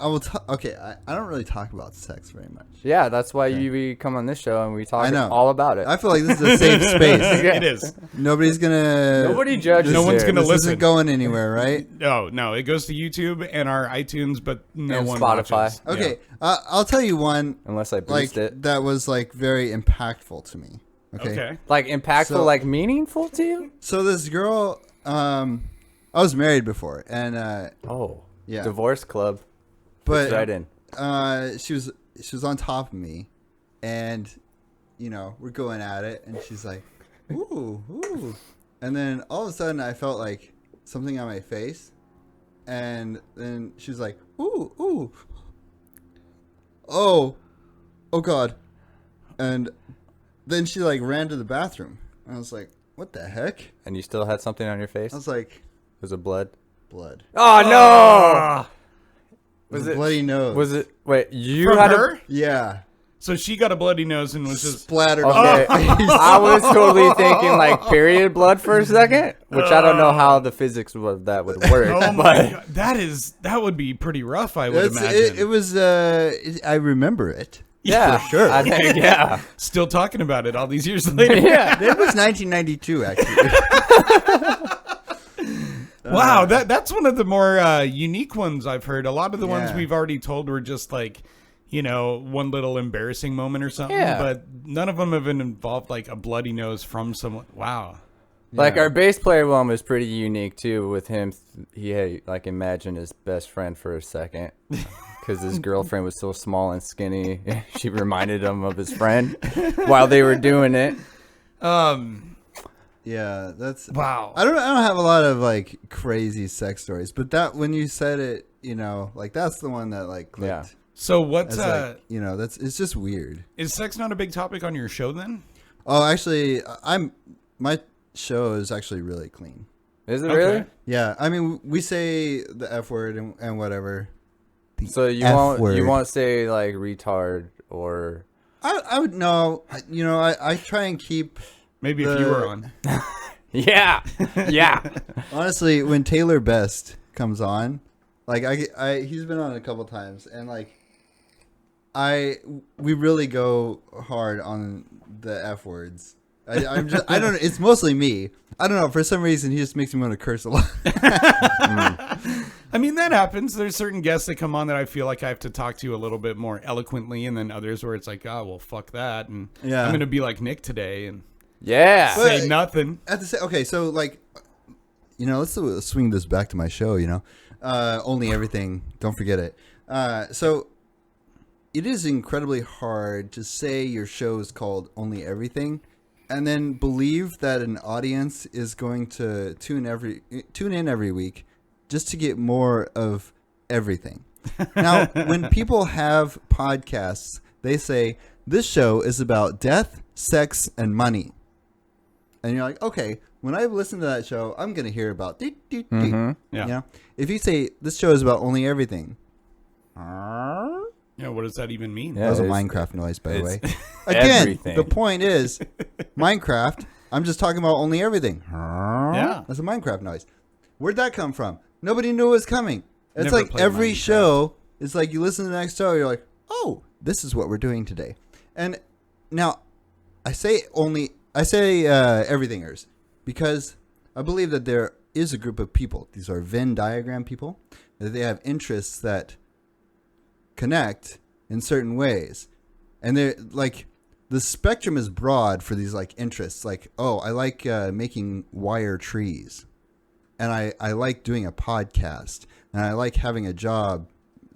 will. Okay, I don't really talk about sex very much. Yeah, that's why you come on this show and we talk I know all about it. I feel like this is a safe space. It is. Nobody's gonna. Nobody judges. No one's here. gonna This listen. isn't going anywhere, right? No. It goes to YouTube and our iTunes, but no And one Spotify. watches. Okay, I'll tell you one Unless I like boost it. that was like very impactful to me. Okay. Okay. Like impactful, So- like meaningful to you? So this girl, I was married before, and Oh. Yeah. Divorce club. but Fits right in. she was on top of me, and we're going at it, and she's like, ooh, and then all of a sudden I felt like something on my face, and then she's like, ooh, oh God, and then she like ran to the bathroom, and I was like, what the heck? And you still had something on your face? I was like, Was it blood? blood. Oh, no! Was Was a it bloody nose? Was it? Wait, you From had her? Yeah. So she got a bloody nose and was just splattered. Okay. I was totally thinking like period blood for a second, which I don't know how the physics of that would work. Oh my God. That would be pretty rough, I would imagine. It was. I remember it. Yeah, for sure. I think, yeah. Still talking about it all these years later. Yeah. It was 1992, actually. Wow, that's one of the more unique ones I've heard. A lot of the ones Yeah. we've already told were just like, one little embarrassing moment or something. Yeah. But none of them have been involved like a bloody nose from someone. Wow. Like Yeah. our bass player one was pretty unique too. With him, he had like imagined his best friend for a second because his girlfriend was so small and skinny. She reminded him of his friend while they were doing it. Yeah, that's Wow. I don't have a lot of like crazy sex stories, but that when you said it, like that's the one that like clicked. Yeah. So what's As, like, it's just weird. is sex not a big topic on your show then? Oh, actually, my show is actually really clean. Is it Okay. really? Yeah, I mean, we say the F word and whatever. So you F word. won't say like retard or I would know. I try and keep. Maybe if you were on. yeah. Honestly, when Taylor Best comes on, like he's been on a couple times, and like we really go hard on the F words. I don't know. It's mostly me. I don't know. For some reason, he just makes me want to curse a lot. I mean, that happens. There's certain guests that come on that I feel like I have to talk to a little bit more eloquently, and then others where it's like, oh, well, fuck that. And Yeah. I'm going to be like Nick today and Yeah. say nothing. Okay, so like, let's swing this back to my show. Only Everything. Don't forget it. So it is incredibly hard to say your show is called Only Everything, and then believe that an audience is going to tune in every week just to get more of everything. Now, when people have podcasts, they say this show is about death, sex, and money. And you're like, okay, when I listen to that show, I'm going to hear about Yeah. If you say this show is about only everything. Yeah, what does that even mean? Yeah. That was a it's- Minecraft noise, by the way. it's Again, everything. the point is, Minecraft, I'm just talking about only everything. Yeah. That's a Minecraft noise. Where'd that come from? Nobody knew it was coming. It's Never like played every Minecraft. show, it's like you listen to the next show, you're like, oh, this is what we're doing today. And now, I say everythingers because I believe that there is a group of people. These are Venn diagram people. That they have interests that connect in certain ways. And they're like, the spectrum is broad for these like interests. Like, oh, I like making wire trees. And I like doing a podcast. And I like having a job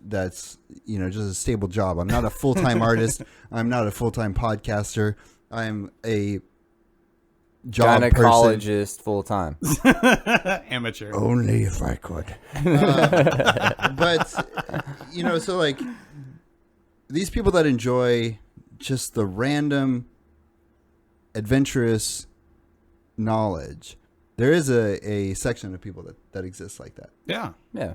that's, just a stable job. I'm not a full-time artist. I'm not a full-time podcaster. I'm a job person. Gynecologist full time. Amateur. Only if I could. But, so like these people that enjoy just the random adventurous knowledge, there is a section of people that exists like that. Yeah. Yeah.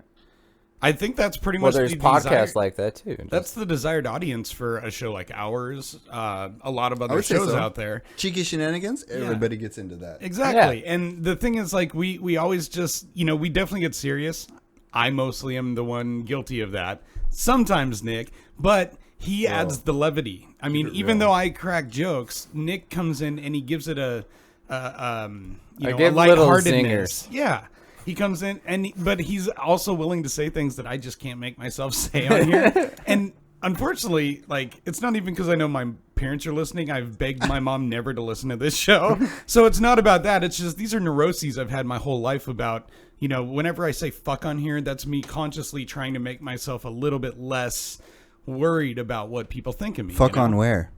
I think that's pretty Well, much there's the podcasts desired, like that too. that's the desired audience for a show like ours. A lot of I other would say shows so. out there. Cheeky Shenanigans, everybody gets into that. Exactly. And the thing is, like, we always just, we definitely get serious. I mostly am the one guilty of that. Sometimes Nick, but he adds the levity. I mean, even though I crack jokes, Nick comes in and he gives it a give little lightheartedness. Yeah. He comes in but he's also willing to say things that I just can't make myself say on here. And unfortunately, like, it's not even because I know my parents are listening. I've begged my mom never to listen to this show. So it's not about that. It's just these are neuroses I've had my whole life about, whenever I say fuck on here, that's me consciously trying to make myself a little bit less worried about what people think of me. Fuck on where?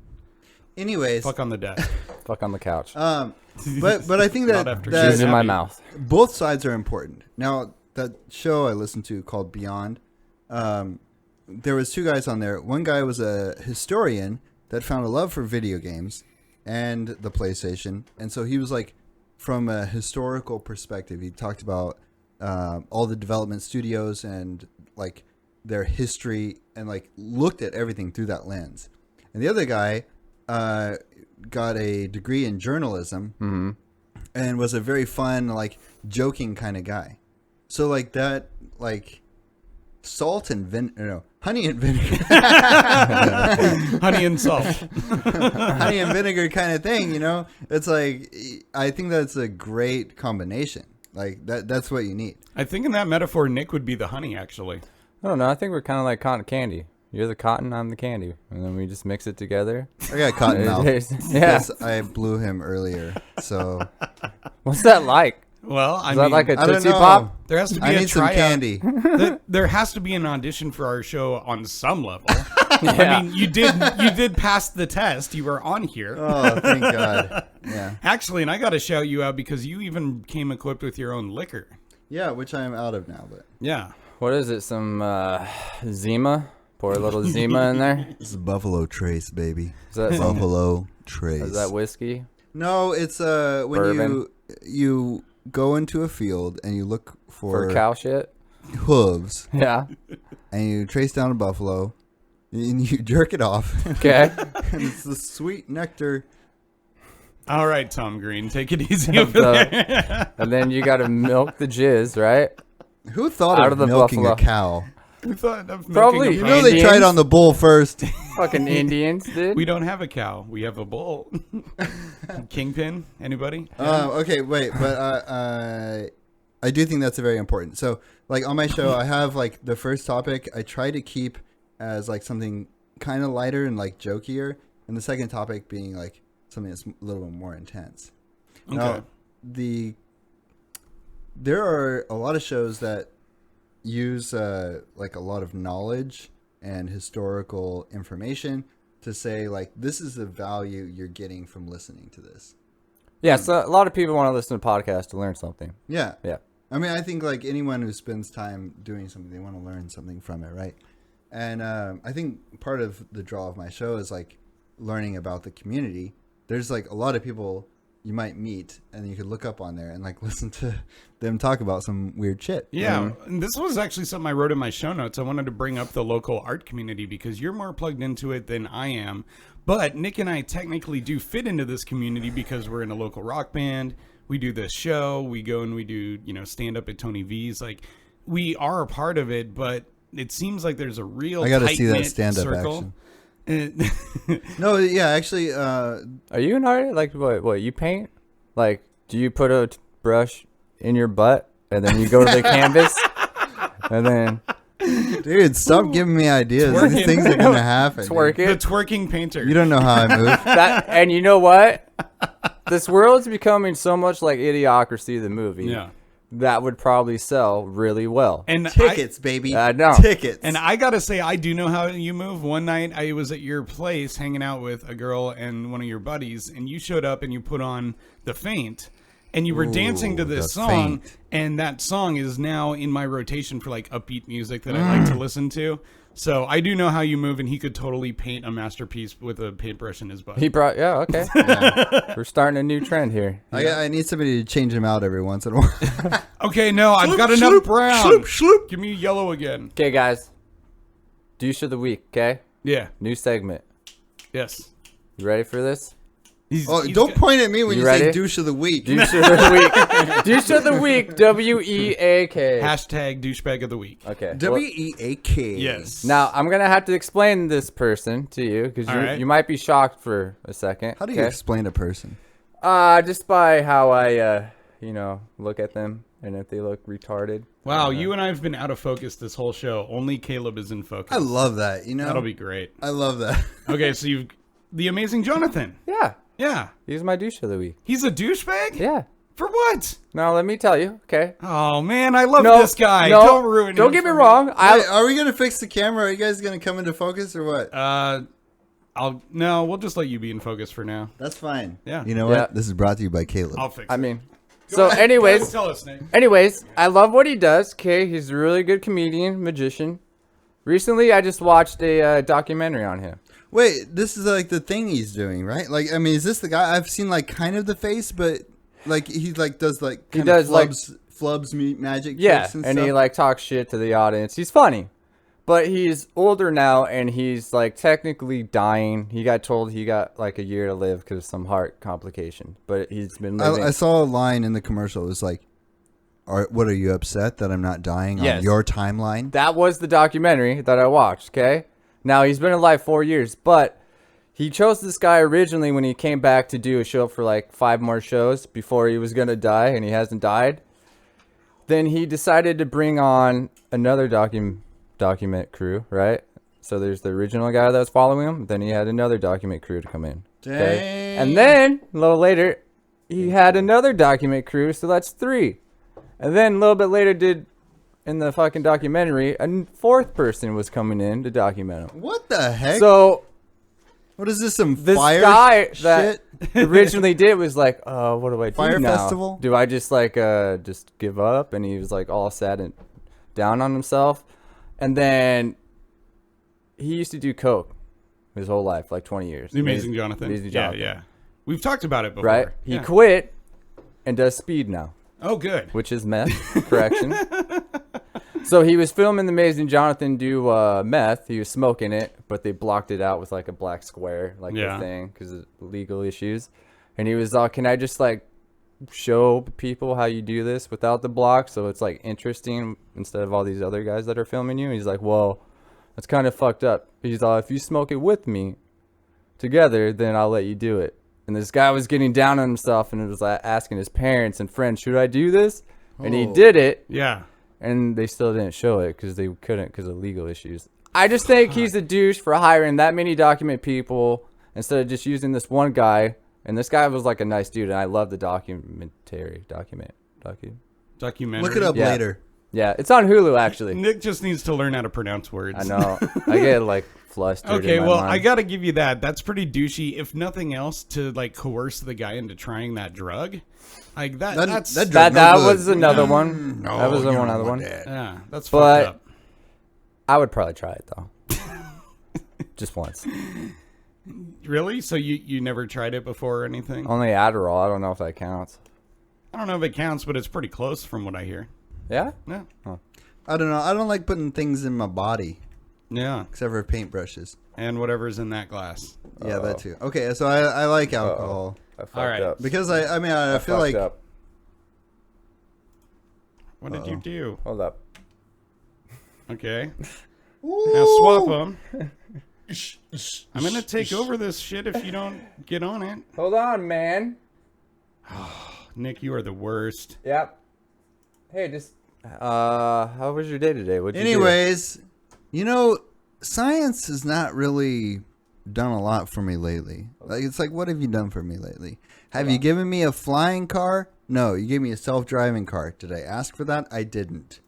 Anyways, Fuck on the desk. Fuck on the couch. but I think Not that, after that Shoes in my mouth. both sides are important. Now, that show I listened to called Beyond, there was two guys on there. One guy was a historian that found a love for video games and the PlayStation. And so he was like, from a historical perspective, he talked about all the development studios and like their history and like looked at everything through that lens. and the other guy got a degree in journalism and was a very fun, like, joking kind of guy. So like that, like honey and vinegar, Honey and salt. honey and vinegar kind of thing. You know, it's like I think that's a great combination. Like that's what you need. I think in that metaphor, Nick would be the honey, actually. I don't know. I think we're kind of like cotton candy. You're the cotton, I'm the candy, and then we just mix it together. I got cotton mouth. Yeah. Because I blew him earlier. So What's that like? Well, I Is mean, that like a I don't Tootsie know. Pop? there has to be I a need some tryout. candy. There has to be an audition for our show on some level. Yeah. I mean, you did pass the test. You were on here. Oh, thank God. Yeah. Actually, and I got to shout you out because you even came equipped with your own liquor. Yeah, which I'm out of now, but Yeah. What is it? Some Zima? Pour a little Zima in there. this is Buffalo Trace, baby. Is that some, Buffalo Trace. is that whiskey? No, it's when Bourbon? you go into a field and you look For cow shit? hooves Yeah. and you trace down a buffalo and you jerk it off. Okay. And it's the sweet nectar. All right, Tom Green, take it easy over there. And then you got to milk the jizz, right? Who thought Out of of the milking buffalo. a cow? Who thought of Probably. milking You a know cow? they Indians? tried on the bull first. Fucking Indians, dude. We don't have a cow. We have a bull. Kingpin? Anybody? Okay, wait, but I do think that's very important. So, like on my show, I have like the first topic I try to keep as like something kind of lighter and like jokier, and the second topic being like something that's a little bit more intense. Okay. Now, there are a lot of shows that use like a lot of knowledge and historical information to say like this is the value you're getting from listening to this. Yeah, so a lot of people want to listen to podcasts to learn something. Yeah. Yeah. I mean, I think like anyone who spends time doing something, they want to learn something from it, right? And I think part of the draw of my show is like learning about the community. There's like a lot of people you might meet and you could look up on there and like listen to them talk about some weird shit. Yeah, and this was actually something I wrote in my show notes. I wanted to bring up the local art community because you're more plugged into it than I am. But Nick and I technically do fit into this community because we're in a local rock band. We do this show. We go and we do, stand up at Tony V's. Like, we are a part of it, but it seems like there's a real I got to see that tight-knit stand-up circle. action. No, yeah, actually, Are you an artist? Like, what, you paint? Like, do you put a brush in your butt and then you go to the canvas? And then dude, stop giving me ideas. These things are going to happen. twerk The it? twerking painter. You don't know how I move. And you know what? This world's becoming so much like Idiocracy, the movie. Yeah. That would probably sell really well. And Tickets, baby. No. Tickets. And I gotta say, I do know how you move. One night, I was at your place hanging out with a girl and one of your buddies, and you showed up and you put on The Faint, and you were dancing to this The song, Faint. and that song is now in my rotation for like upbeat music that I like to listen to. So I do know how you move, and he could totally paint a masterpiece with a paintbrush in his butt. Okay. We're starting a new trend here. I need somebody to change him out every once in a while. Okay, no, I've got enough brown. Give me yellow again. Okay, guys. Douche of the week, okay? Yeah. New segment. Yes. You ready for this? He's Don't point at me when You you say ready? douche of the week. Douche of the week. Douche of the week. W-E-A-K. Hashtag douchebag of the week. Okay. well, W-E-A-K. Yes. now, I'm going to have to explain this person to you because All right. you might be shocked for a second. How do you explain a person? Just by how I, look at them and if they look retarded. Wow, you and I have been out of focus this whole show. Only Caleb is in focus. I love that. You know, That'll be great. I love that. Okay, so you've the amazing Johnathan. Yeah. Yeah. He's my douche of the week. He's a douchebag? Yeah. For what? Now, let me tell you, okay? Oh man, I love No, this guy. no, Don't ruin Don't him get me for wrong. Wait, are we gonna fix the camera? Are you guys gonna come into focus or what? We'll just let you be in focus for now. That's fine. Yeah. You know Yeah. what? This is brought to you by Caleb. I'll fix it. I mean, Go so ahead, anyways, tell us, Nick. I love what he does. Okay, he's a really good comedian, magician. Recently, I just watched a documentary on him. Wait, this is like the thing he's doing, right? Like, I mean, is this the guy? I've seen like kind of the face, but like he like does like He kind does, of flubs magic. Yeah, tricks and and he stuff. like talks shit to the audience. He's funny, But he's older now, and he's like technically dying. He got told he got like a year to live because of some heart complication. But he's been living. I saw a line in the commercial. It was like, what are you upset that I'm not dying on your timeline? That was the documentary that I watched, okay? Now, he's been alive 4 years, but he chose this guy originally when he came back to do a show for like 5 more shows before he was going to die, and he hasn't died. Then he decided to bring on another document crew, right? So there's the original guy that was following him. Then he had another document crew to come in. Okay? And then, a little later, he had another document crew, so that's 3. And then a little bit later, in the fucking documentary, a 4th person was coming in to document him. What the heck? So, what is this? Some this fire guy shit? that originally did was like, what do I do Fire now? festival? Do I just like just give up? And he was like all sad and down on himself. And then he used to do coke his whole life, like 20 years. The Amazing Johnathan. Amazing Johnathan. Yeah. We've talked about it before. Right? He Yeah. quit and does speed now. Oh, good. Which is meth. Correction. So he was filming the Amazing Johnathan do meth. He was smoking it, but they blocked it out with like a black square, like the thing, because of legal issues. And he was like, can I just like show people how you do this without the block, so it's like interesting instead of all these other guys that are filming you? He's like, well, that's kind of fucked up. He's like, if you smoke it with me together, then I'll let you do it. And this guy was getting down on himself and was like asking his parents and friends, should I do this? And he did it. Yeah. And they still didn't show it because they couldn't because of legal issues. I just think he's a douche for hiring that many document people instead of just using this one guy. And this guy was like a nice dude, and I love the documentary. Documentary. Look it up later. Yeah, it's on Hulu actually. Nick just needs to learn how to pronounce words. I know. I get like flustered. Okay, in my well, mind. I gotta give you that. That's pretty douchey. If nothing else, to like coerce the guy into trying that drug, like that. That was another one. No, that was you don't another want one. that. Yeah, that's But fucked up. I would probably try it though, just once. Really? So you never tried it before or anything? Only Adderall. I don't know if that counts. I don't know if it counts, but it's pretty close from what I hear. Yeah. Yeah. I don't know. I don't like putting things in my body Yeah. except for paintbrushes. And whatever's in that glass. Yeah, that too. Okay, so I like alcohol I fucked All right. up. because I feel fucked like up. What did you do? Hold up. Okay. Now swap them. I'm gonna take over this shit if you don't get on it. Hold on, man. Nick, you are the worst. Yep. Hey, just how was your day today? What'd you do? anyways, you know, science has not really done a lot for me lately. Like it's like, what have you done for me lately? Have you given me a flying car? No, you gave me a self-driving car. Did I ask for that? I didn't.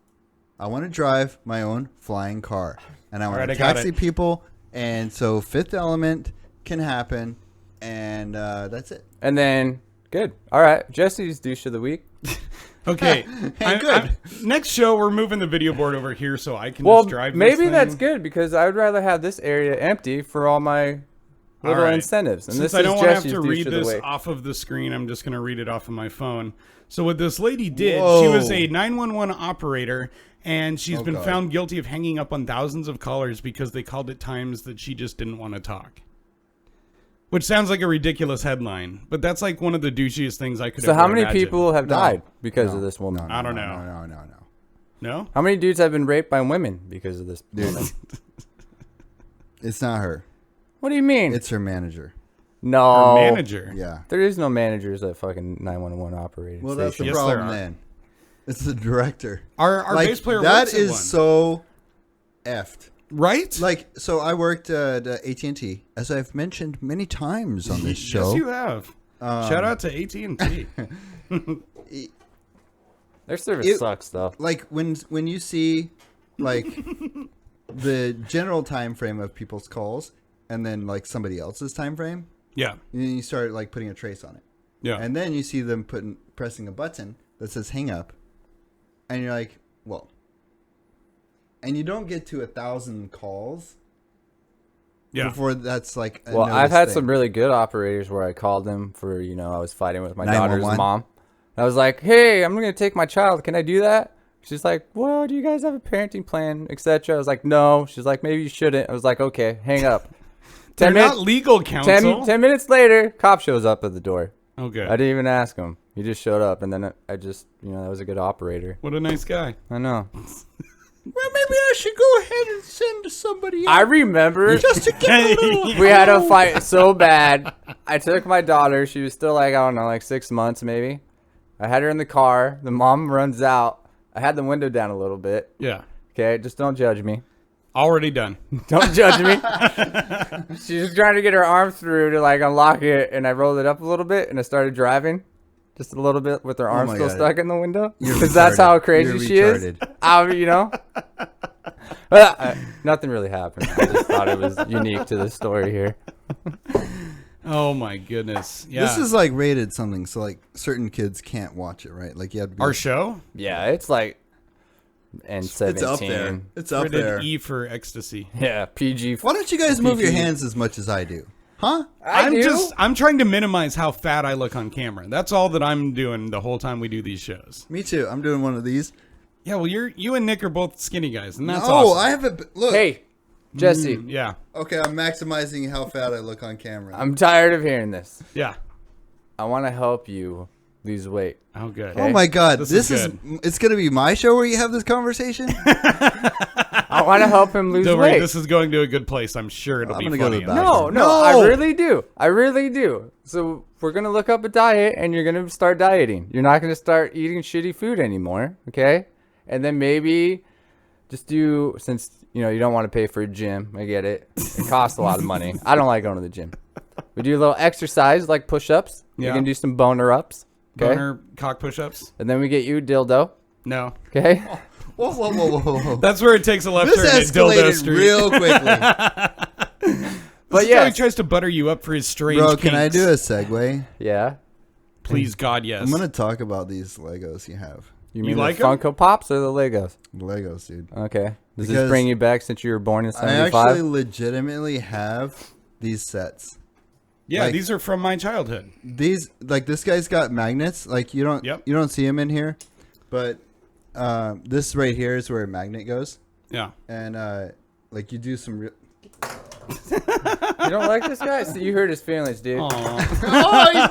I want to drive my own flying car, and I want to taxi people, and so Fifth Element can happen, and that's it. And then good. All right, Jesse's douche of the week. Okay. Good. Next show, we're moving the video board over here so I can Well, just drive this maybe thing. that's good because I would rather have this area empty for all my little right. incentives. And Since this I don't is want to have Jesse's to douche read of the this week. off of the screen, I'm just going to read it off of my phone. So what this lady did, she Whoa. was a 911 operator, and she's been God. found guilty of hanging up on thousands of callers because they called at times that she just didn't want to talk. Which sounds like a ridiculous headline, but that's like one of the douchiest things I could So ever how many imagine. people have No. died because No. of this woman? I don't know. No. No? How many dudes have been raped by women because of this woman? It's not her. What do you mean? It's her manager. no. Her manager. Yeah. There is no managers at fucking 911 operating Well, that's the Yes, problem there are. then. It's the director. Our Like, bass player that works at is one. so effed. Right? Like, so I worked at AT&T, as I've mentioned many times on this show. Yes, you have. Shout out to AT&T. Their service It- sucks though. Like when you see like the general time frame of people's calls, and then like somebody else's time frame, Yeah. you start like putting a trace on it, Yeah. and then you see them pressing a button that says hang up, and you're like, well, and you don't get to 1,000 calls yeah. before that's like a Well, I've noticed had thing. some really good operators where I called them for, I was fighting with my daughter's 911? mom. I was like, hey, I'm going to take my child. Can I do that? She's like, well, do you guys have a parenting plan, etc.? I was like, no. She's like, maybe you shouldn't. I was like, okay, hang up. They're not legal counsel. 10 minutes later, cop shows up at the door. Okay. I didn't even ask him. He just showed up, and then I just, that was a good operator. What a nice guy. I know. Well, maybe I should go ahead and send somebody I else remember just to get a little. we had a fight so bad. I took my daughter. She was still like, I don't know, like 6 months maybe. I had her in the car. The mom runs out. I had the window down a little bit. Yeah. Okay, just don't judge me. Already done. Don't judge me. She was trying to get her arm through to like unlock it, and I rolled it up a little bit, and I started driving. Just a little bit with her arm my still God. stuck in the window. You're Because that's how crazy You're she retarded. is. Nothing really happened. I just thought it was unique to the story here. Oh my goodness. Yeah. This is like rated something, so like certain kids can't watch it, right? Like you have to be our show. Yeah, it's like N17. It's up there. It's up Rated there. E for ecstasy. Yeah, PG. Why don't you guys move your hands as much as I do? Huh? I'm trying to minimize how fat I look on camera. That's all that I'm doing the whole time we do these shows. Me too. I'm doing one of these. Yeah, well, you and Nick are both skinny guys, and that's Oh, awesome. I haven't. Look. Hey, Jesse. Yeah, Okay, I'm maximizing how fat I look on camera. I'm tired of hearing this. yeah. I want to help you lose weight. Oh, good. Oh my God, This is it's gonna be my show where you have this conversation. I want to help him lose Don't weight. worry, this is going to a good place. I'm sure it'll I'm be gonna go to funny. the No, bathroom. I really do. I really do. So we're going to look up a diet, and you're going to start dieting. You're not going to start eating shitty food anymore, okay? And then maybe just do, since, you don't want to pay for a gym. I get it. It costs a lot of money. I don't like going to the gym. We do a little exercise, like push-ups. Yeah. We can do some boner-ups, okay? Boner cock push-ups? And then we get you a dildo, No. okay? Whoa. That's where it takes a left This turn at Dildo escalated Street. real quickly. But This is how yeah, he tries to butter you up for his strange Bro, can I kinks. do a segue? yeah. Please, God, yes. I'm gonna talk about these Legos you have. You mean like the 'em? Funko Pops or the Legos? Legos, dude. Okay. Does this Because bring you back since you were born in I 75? actually legitimately have these sets. Yeah, like- these are from my childhood. These this guy's got magnets. Like you don't see him in here, but this right here is where a magnet goes, Yeah. and like you do some real. You don't like this guy? So you hurt his feelings, dude. Aw. Oh, he's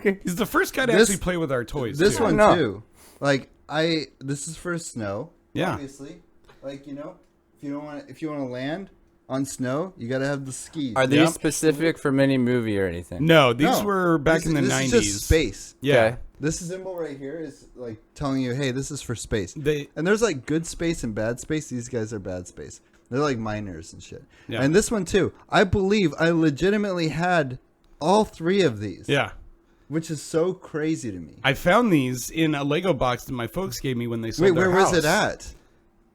dead. He's the first guy to This- actually play with our toys. This too. one No. too. Like this is for snow. Yeah. Obviously, like if you want to land on snow, you gotta have the skis. Are these Yeah. specific from any movie or anything? No, these No. were back This- in the this 90s. Is just space. Yeah. Okay. This symbol right here is like telling you, hey, this is for space. They And there's like good space and bad space. These guys are bad space. They're like miners and shit. Yeah. And this one too. I believe I legitimately had all three of these. Yeah. Which is so crazy to me. I found these in a Lego box that my folks gave me when they sold Wait, their where house. was it at?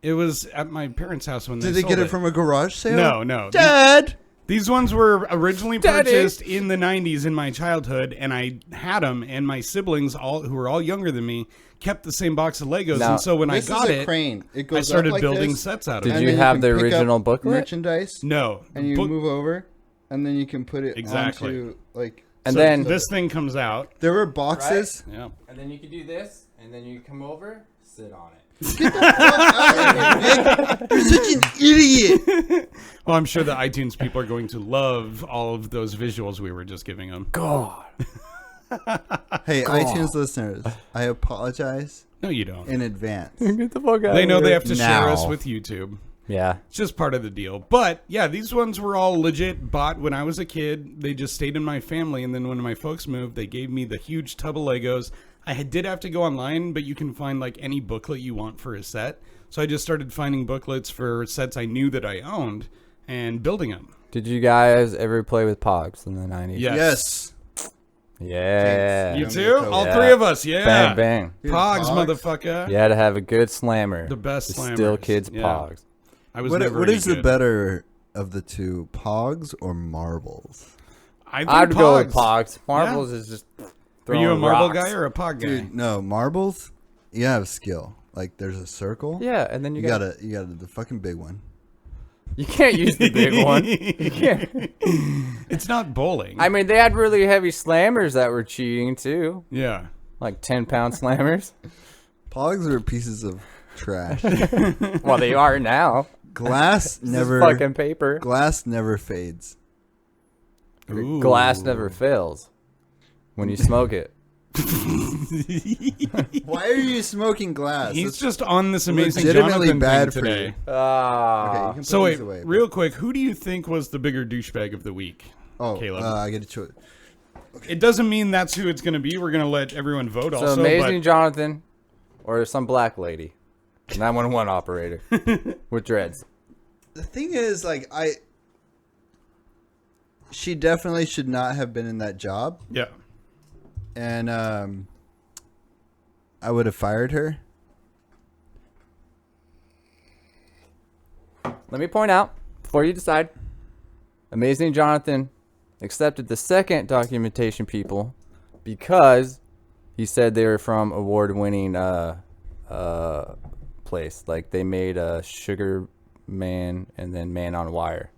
It was at my parents' house when Did they they get sold it from a garage sale? No, no. Dad! These ones were originally Daddy. purchased in the 90s in my childhood, and I had them, and my siblings, who were all younger than me, kept the same box of Legos. Now, and so when I This got is a it, crane. It I goes up started like building this, sets out of Did it. and you then have can the pick up original booklet? merchandise? No. And you Book- move over, and then you can put it Exactly. onto like. And so then this thing comes out. There were boxes. Yeah. And then you can do this, and then you come over, sit on it. Get the fuck out of here, Nick. You're such an idiot. Well, I'm sure the iTunes people are going to love all of those visuals we were just giving them. God. Hey, iTunes listeners, I apologize No, you don't. in advance. Get the fuck out They of know here. they have to share us Now. with YouTube. Yeah. It's just part of the deal. But yeah, these ones were all legit bought when I was a kid. They just stayed in my family, and then when my folks moved, they gave me the huge tub of Legos. Did have to go online, but you can find like any booklet you want for a set. So I just started finding booklets for sets I knew that I owned and building them. Did you guys ever play with Pogs in the 90s? Yes. Yes. Yeah. You Don't too? need to All Yeah. three of us, yeah. Bang, bang. Pogs, Pogs? motherfucker. You had to have a good slammer. The best to Still slammers, kids yeah. Pogs. I was What never what any is the good. better of the two, Pogs or marbles? I think I'd go with Pogs. Pogs. Marbles is just Are throwing you a marble rocks. guy or a Pog guy? Dude, no, marbles. You have skill. Like there's a circle. Yeah, and then You got the fucking big one. You can't use the big one. You can't. It's not bowling. I mean, they had really heavy slammers that were cheating too, yeah. like 10-pound slammers. Pogs are pieces of trash. Well, they are now. Glass This never. is fucking paper. Glass never fades. Ooh. Glass never fails when you smoke it. Why are you smoking glass? He's It's just on this amazing legitimately Johnathan bad thing for today. you. Okay, you Ah. can So put wait, these away, real quick, who do you think was the bigger douchebag of the week? Oh, Caleb. I get to choose. It doesn't mean that's who it's going to be. We're going to let everyone vote So also. Amazing but Johnathan or some black lady. 911 operator with dreads. The thing is, like, she definitely should not have been in that job, yeah. and I would have fired her. Let me point out, before you decide, Amazing Johnathan accepted the second documentation people because he said they were from award-winning place. Like, they made Sugar Man and then Man on Wire.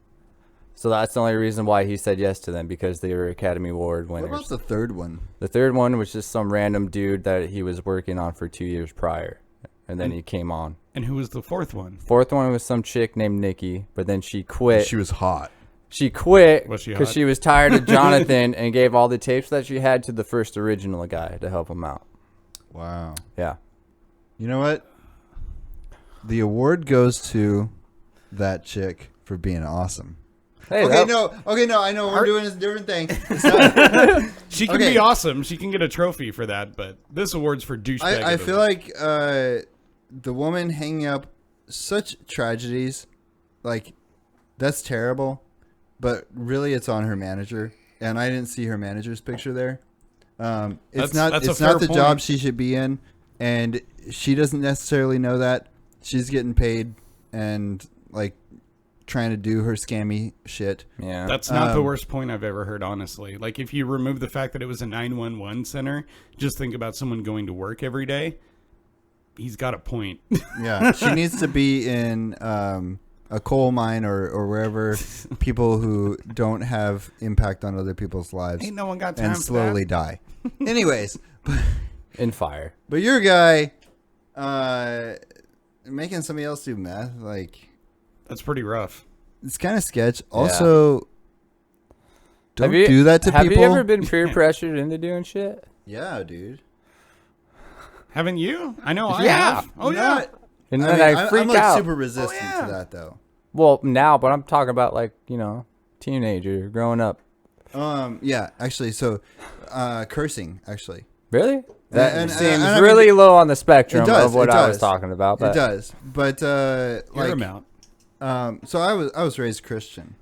So that's the only reason why he said yes to them, because they were Academy Award What winners. about the third one? The third one was just some random dude that he was working on for 2 years prior. And then he came on. And who was the fourth one? Fourth one was some chick named Nikki, but then she quit. She was hot. She quit Was she because hot? she was tired of Johnathan and gave all the tapes that she had to the first original guy to help him out. Wow. Yeah. You know what? The award goes to that chick for being awesome. Hey, Okay, that- no. I know we're doing a different thing. It's not, She can Okay. be awesome. She can get a trophy for that, but this award's for douchebag. I of the feel week. like the woman hanging up such tragedies, like, that's terrible. But really, it's on her manager, and I didn't see her manager's picture there. It's That's a it's fair not the point. job she should be in, and she doesn't necessarily know that. She's getting paid and like trying to do her scammy shit. yeah. That's not the worst point I've ever heard, honestly. Like, if you remove the fact that it was a 911 center, just think about someone going to work every day. He's got a point. Yeah, she needs to be in a coal mine or wherever people who don't have impact on other people's lives Ain't no one got time and for slowly die. Anyways, In fire. but your guy making somebody else do meth, like, That's pretty rough. it's kind of sketch. Also, don't Have you- do that to have people. you ever been peer pressured into doing shit? Yeah, dude. Haven't you? I know I Yeah. have. Oh, yeah. Not- And I then mean, I freak I'm like out. super resistant yeah. to that though. Well, now, but I'm talking about, like, teenager, growing up. Yeah, actually, so cursing, actually. Really? That and seems I mean, really low on the spectrum it does, of what it I was does. talking about. But It does, but Hear like, him out. so I was raised Christian.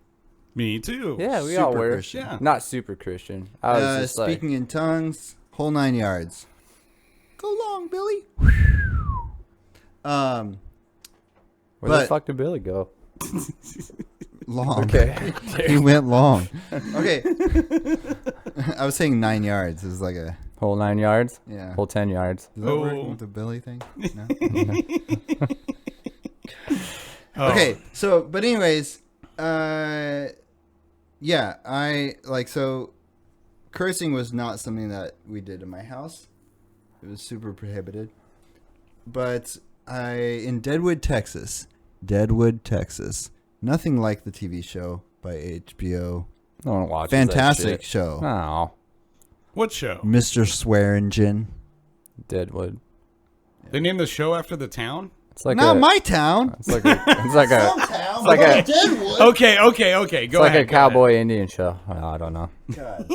Me too. Yeah, we all Super were. Christian. Yeah. Not super Christian. I was just Speaking in tongues, whole 9 yards. Go long, Billy. where the but- fuck did Billy go? Long. Okay. He went long. Okay. I was saying 9 yards is like a Whole 9 yards? yeah. Whole 10 yards. Does that work Oh. with the Billy thing? No. Oh. Okay, so but anyways, yeah, I like so cursing was not something that we did in my house. It was super prohibited. But in Deadwood, Texas, nothing like the TV show by HBO. No one watches Fantastic that shit. show. Oh, What show? Mr. Swearingen. Deadwood. They named the show after the town? It's like Not a, my town. It's like a. It's like a. Town, like a- Deadwood. Okay. It's Go like ahead. a cowboy Indian show. Oh, I don't know. God.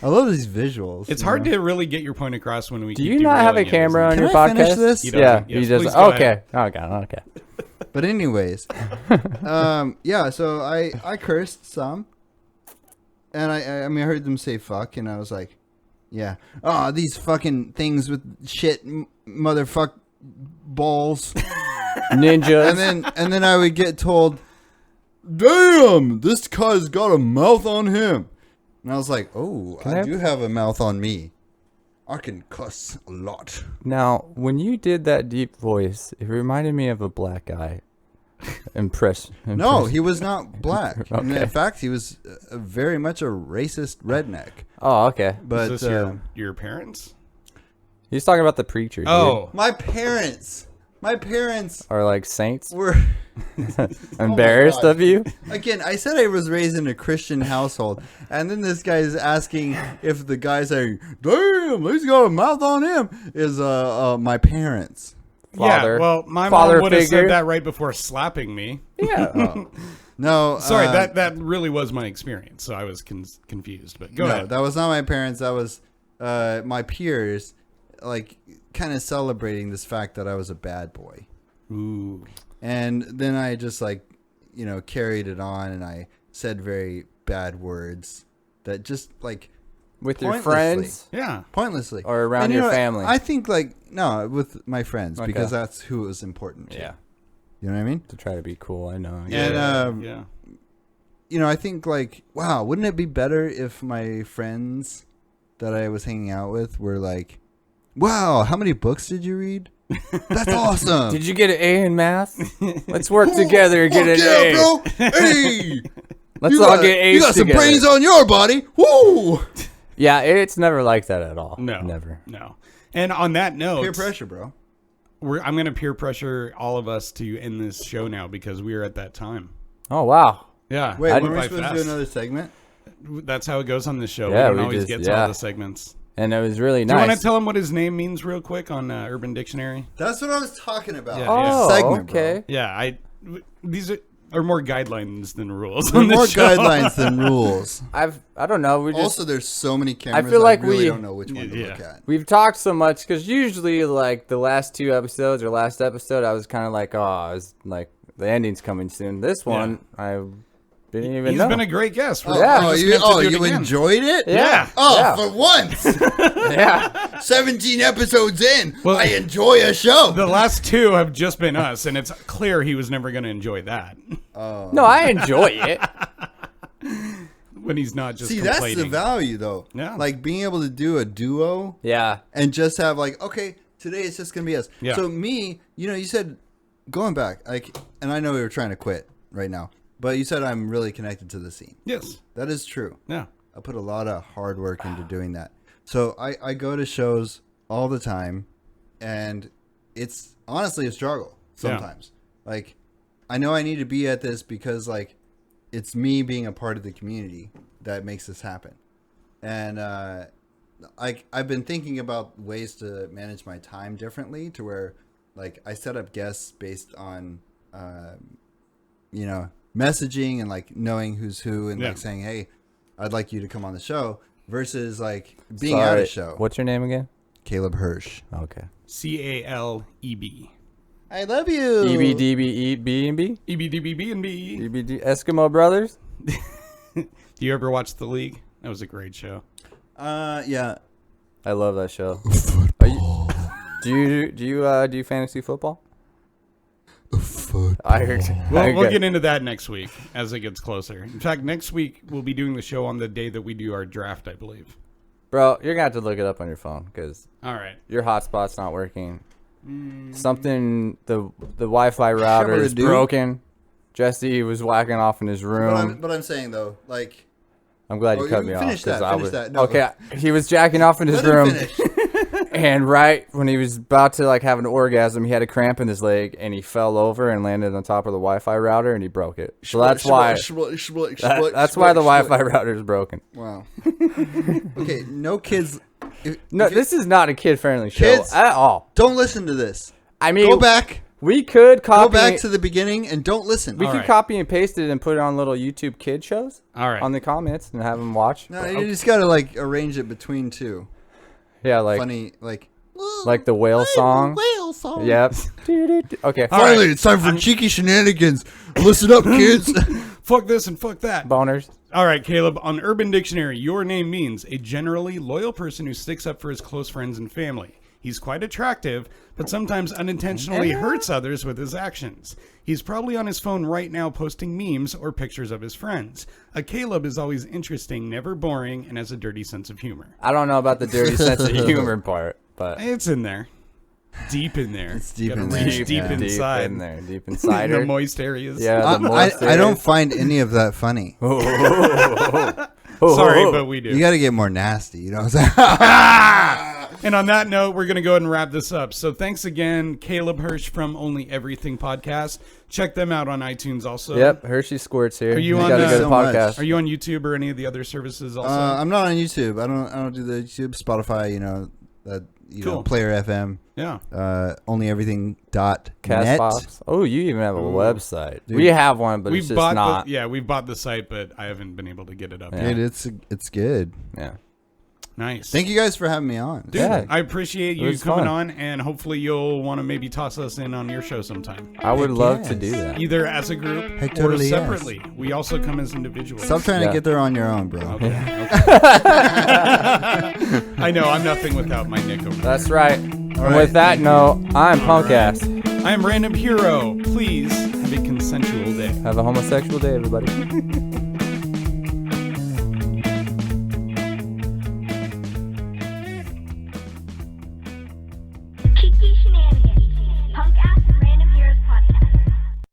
I love these visuals. It's you hard know? to really get your point across when we Do keep you not have a derailing it, camera on isn't your Can I podcast? finish this? He Yeah, doesn't. Yes, he doesn't. please go Okay. Okay. But anyways, yeah. So I cursed some, and I mean I heard them say fuck, and I was like, yeah, oh these fucking things with shit, motherfuck balls, Ninjas. and then I would get told, damn, this guy's got a mouth on him, and I was like, oh, I do have a mouth on me. I can cuss a lot. Now, when you did that deep voice, it reminded me of a black guy. No, he was not black. And Okay. in fact, he was very much a racist redneck. Oh, okay. But Is this your parents? He's talking about the preacher. Dude. Oh, My parents Or like saints. were Embarrassed God. of you? again. I said I was raised in a Christian household, and then this guy is asking if the guy saying, "Damn, he's got a mouth on him," is my parents. Father. yeah. Well, my Father mom would have figure. said that right before slapping me. Yeah. No, Sorry, that really was my experience, so I was confused. But go no, ahead. that was not my parents. That was my peers, like kind of celebrating this fact that I was a bad boy. Ooh. And then I just carried it on, and I said very bad words that just like With your Pointlessly. friends? Yeah. pointlessly Or around And you your know what? family? I think no, with my friends Okay. because that's who was important to. Yeah. You know what I mean? To try to be cool, I know. And Yeah. I think wow, wouldn't it be better if my friends that I was hanging out with were like, wow, how many books did you read? That's awesome. Did you get an A in math? Let's work together and get an A. bro. Hey, Let's you all got, get A's you got some together. brains on your body. Woo! Yeah, it's never like that at all. No. Never. No. And on that note, Peer pressure, bro. I'm going to peer pressure all of us to end this show now because we are at that time. Oh, wow. Yeah. Wait, I when are we By supposed to fast. do another segment? That's how it goes on this show. Yeah, we don't we always just- get to yeah. all the segments. And it was really Do you want nice. to tell him what his name means real quick on Urban Dictionary? That's what I was talking about. Yeah. Oh, Segment, bro. okay. Yeah, these are more guidelines than rules. There are on this more show. guidelines than rules. I don't know. We just Also, there's so many cameras. feel like really we- don't know which one to Yeah. look at. we've talked so much because usually like the last two episodes or last episode, I was kind of like, oh, I was like the ending's coming soon. This one, I didn't even He's know. been a great guest. We're Yeah. Oh, just you, meant to do it you again. enjoyed it? yeah. Oh, yeah. for once. yeah. 17 episodes in, Well, I enjoy a show. The last two have just been us, and it's clear he was never going to enjoy that No, I enjoy it. when he's not just See, that's the complaining. value, though. Yeah. Like being able to do a duo Yeah. and just have like, okay, today it's just gonna be us. Yeah. So me, you said going back, like, and I know we were trying to quit right now, but you said I'm really connected to the scene. Yes. That is true. Yeah. I put a lot of hard work into doing that. So I go to shows all the time, and it's honestly a struggle sometimes. Like, I know I need to be at this because like it's me being a part of the community that makes this happen. And I've been thinking about ways to manage my time differently to where like I set up guests based on messaging and like knowing who's who and Yeah. like saying, hey, I'd like you to come on the show versus like being at a show. What's your name again? Caleb Hirsch. Okay. CALEB. I love you. EBDBEB&B? EBDBB&B. EBD Eskimo Brothers? Do you ever watch The League? That was a great show. Yeah. I love that show. Do you do fantasy football? I heard. We'll get into that next week as it gets closer. In fact, next week we'll be doing the show on the day that we do our draft, I believe. Bro, you're gonna have to look it up on your phone because All right. your hotspot's not working. Something the Wi-Fi router is Shabba-da-doo. broken. Jesse was whacking off in his room. But I'm saying though, like, I'm glad you Oh, cut you me off. finish that, 'cause I finish was, that. No. Okay, he was jacking off in his let him room, finish. and right when he was about to like have an orgasm, he had a cramp in his leg, and he fell over and landed on top of the Wi-Fi router, and he broke it. So that's why. That's why the Wi-Fi router is broken. Wow. Okay, no kids. No, this is not a kid-friendly show Kids- at all. Don't listen to this. I mean, Go back. we could copy. Go back to the beginning and don't listen. We All could right. copy and paste it and put it on little YouTube kid shows. All right. On the comments and have them watch. No, you just gotta like arrange it between two. Yeah, like Funny, like the whale song. whale song. Yep. Okay. All right. Finally, it's time for cheeky shenanigans. Listen up, kids. Fuck this and fuck that. Boners. All right, Caleb. On Urban Dictionary, your name means a generally loyal person who sticks up for his close friends and family. He's quite attractive, but sometimes unintentionally hurts others with his actions. He's probably on his phone right now posting memes or pictures of his friends. A Caleb is always interesting, never boring, and has a dirty sense of humor. I don't know about the dirty sense of humor part, but It's in there. Deep in there. It's deep Gotta in there. reach deep Yeah. inside. Deep in there, deep In inside the her. moist areas. Yeah, the I moist don't areas. find any of that funny. Sorry, but we do. You got to get more nasty. You know what I'm saying? And on that note, we're going to go ahead and wrap this up. So thanks again, Caleb Hirsch from Only Everything Podcast. Check them out on iTunes also. Yep, Hershey Squirts here. Are you He's on got a the- good so much. podcast. Are you on YouTube or any of the other services also? I'm not on YouTube. I don't do the YouTube, Spotify. Cool. Player FM. Yeah. Onlyeverything.net. Castbox. Oh, you even have a website. Dude. We have one, but We've it's just bought not. we've bought the site, but I haven't been able to get it up Yeah. yet. Dude, it's good. Yeah. Nice. Thank you guys for having me on. Dude, Yeah. I appreciate It you was coming fun. on, and hopefully you'll want to maybe toss us in on your show sometime. I would Heck love to yes. do that. Either as a group Heck, or totally yes. separately. We also come as individuals. Stop trying Yeah. to get there on your own, bro. Okay. I know, I'm nothing without my Nick over there. That's right. And right. with that note, I'm punkass. I'm Random Hero. Please have a consensual day. Have a homosexual day, everybody.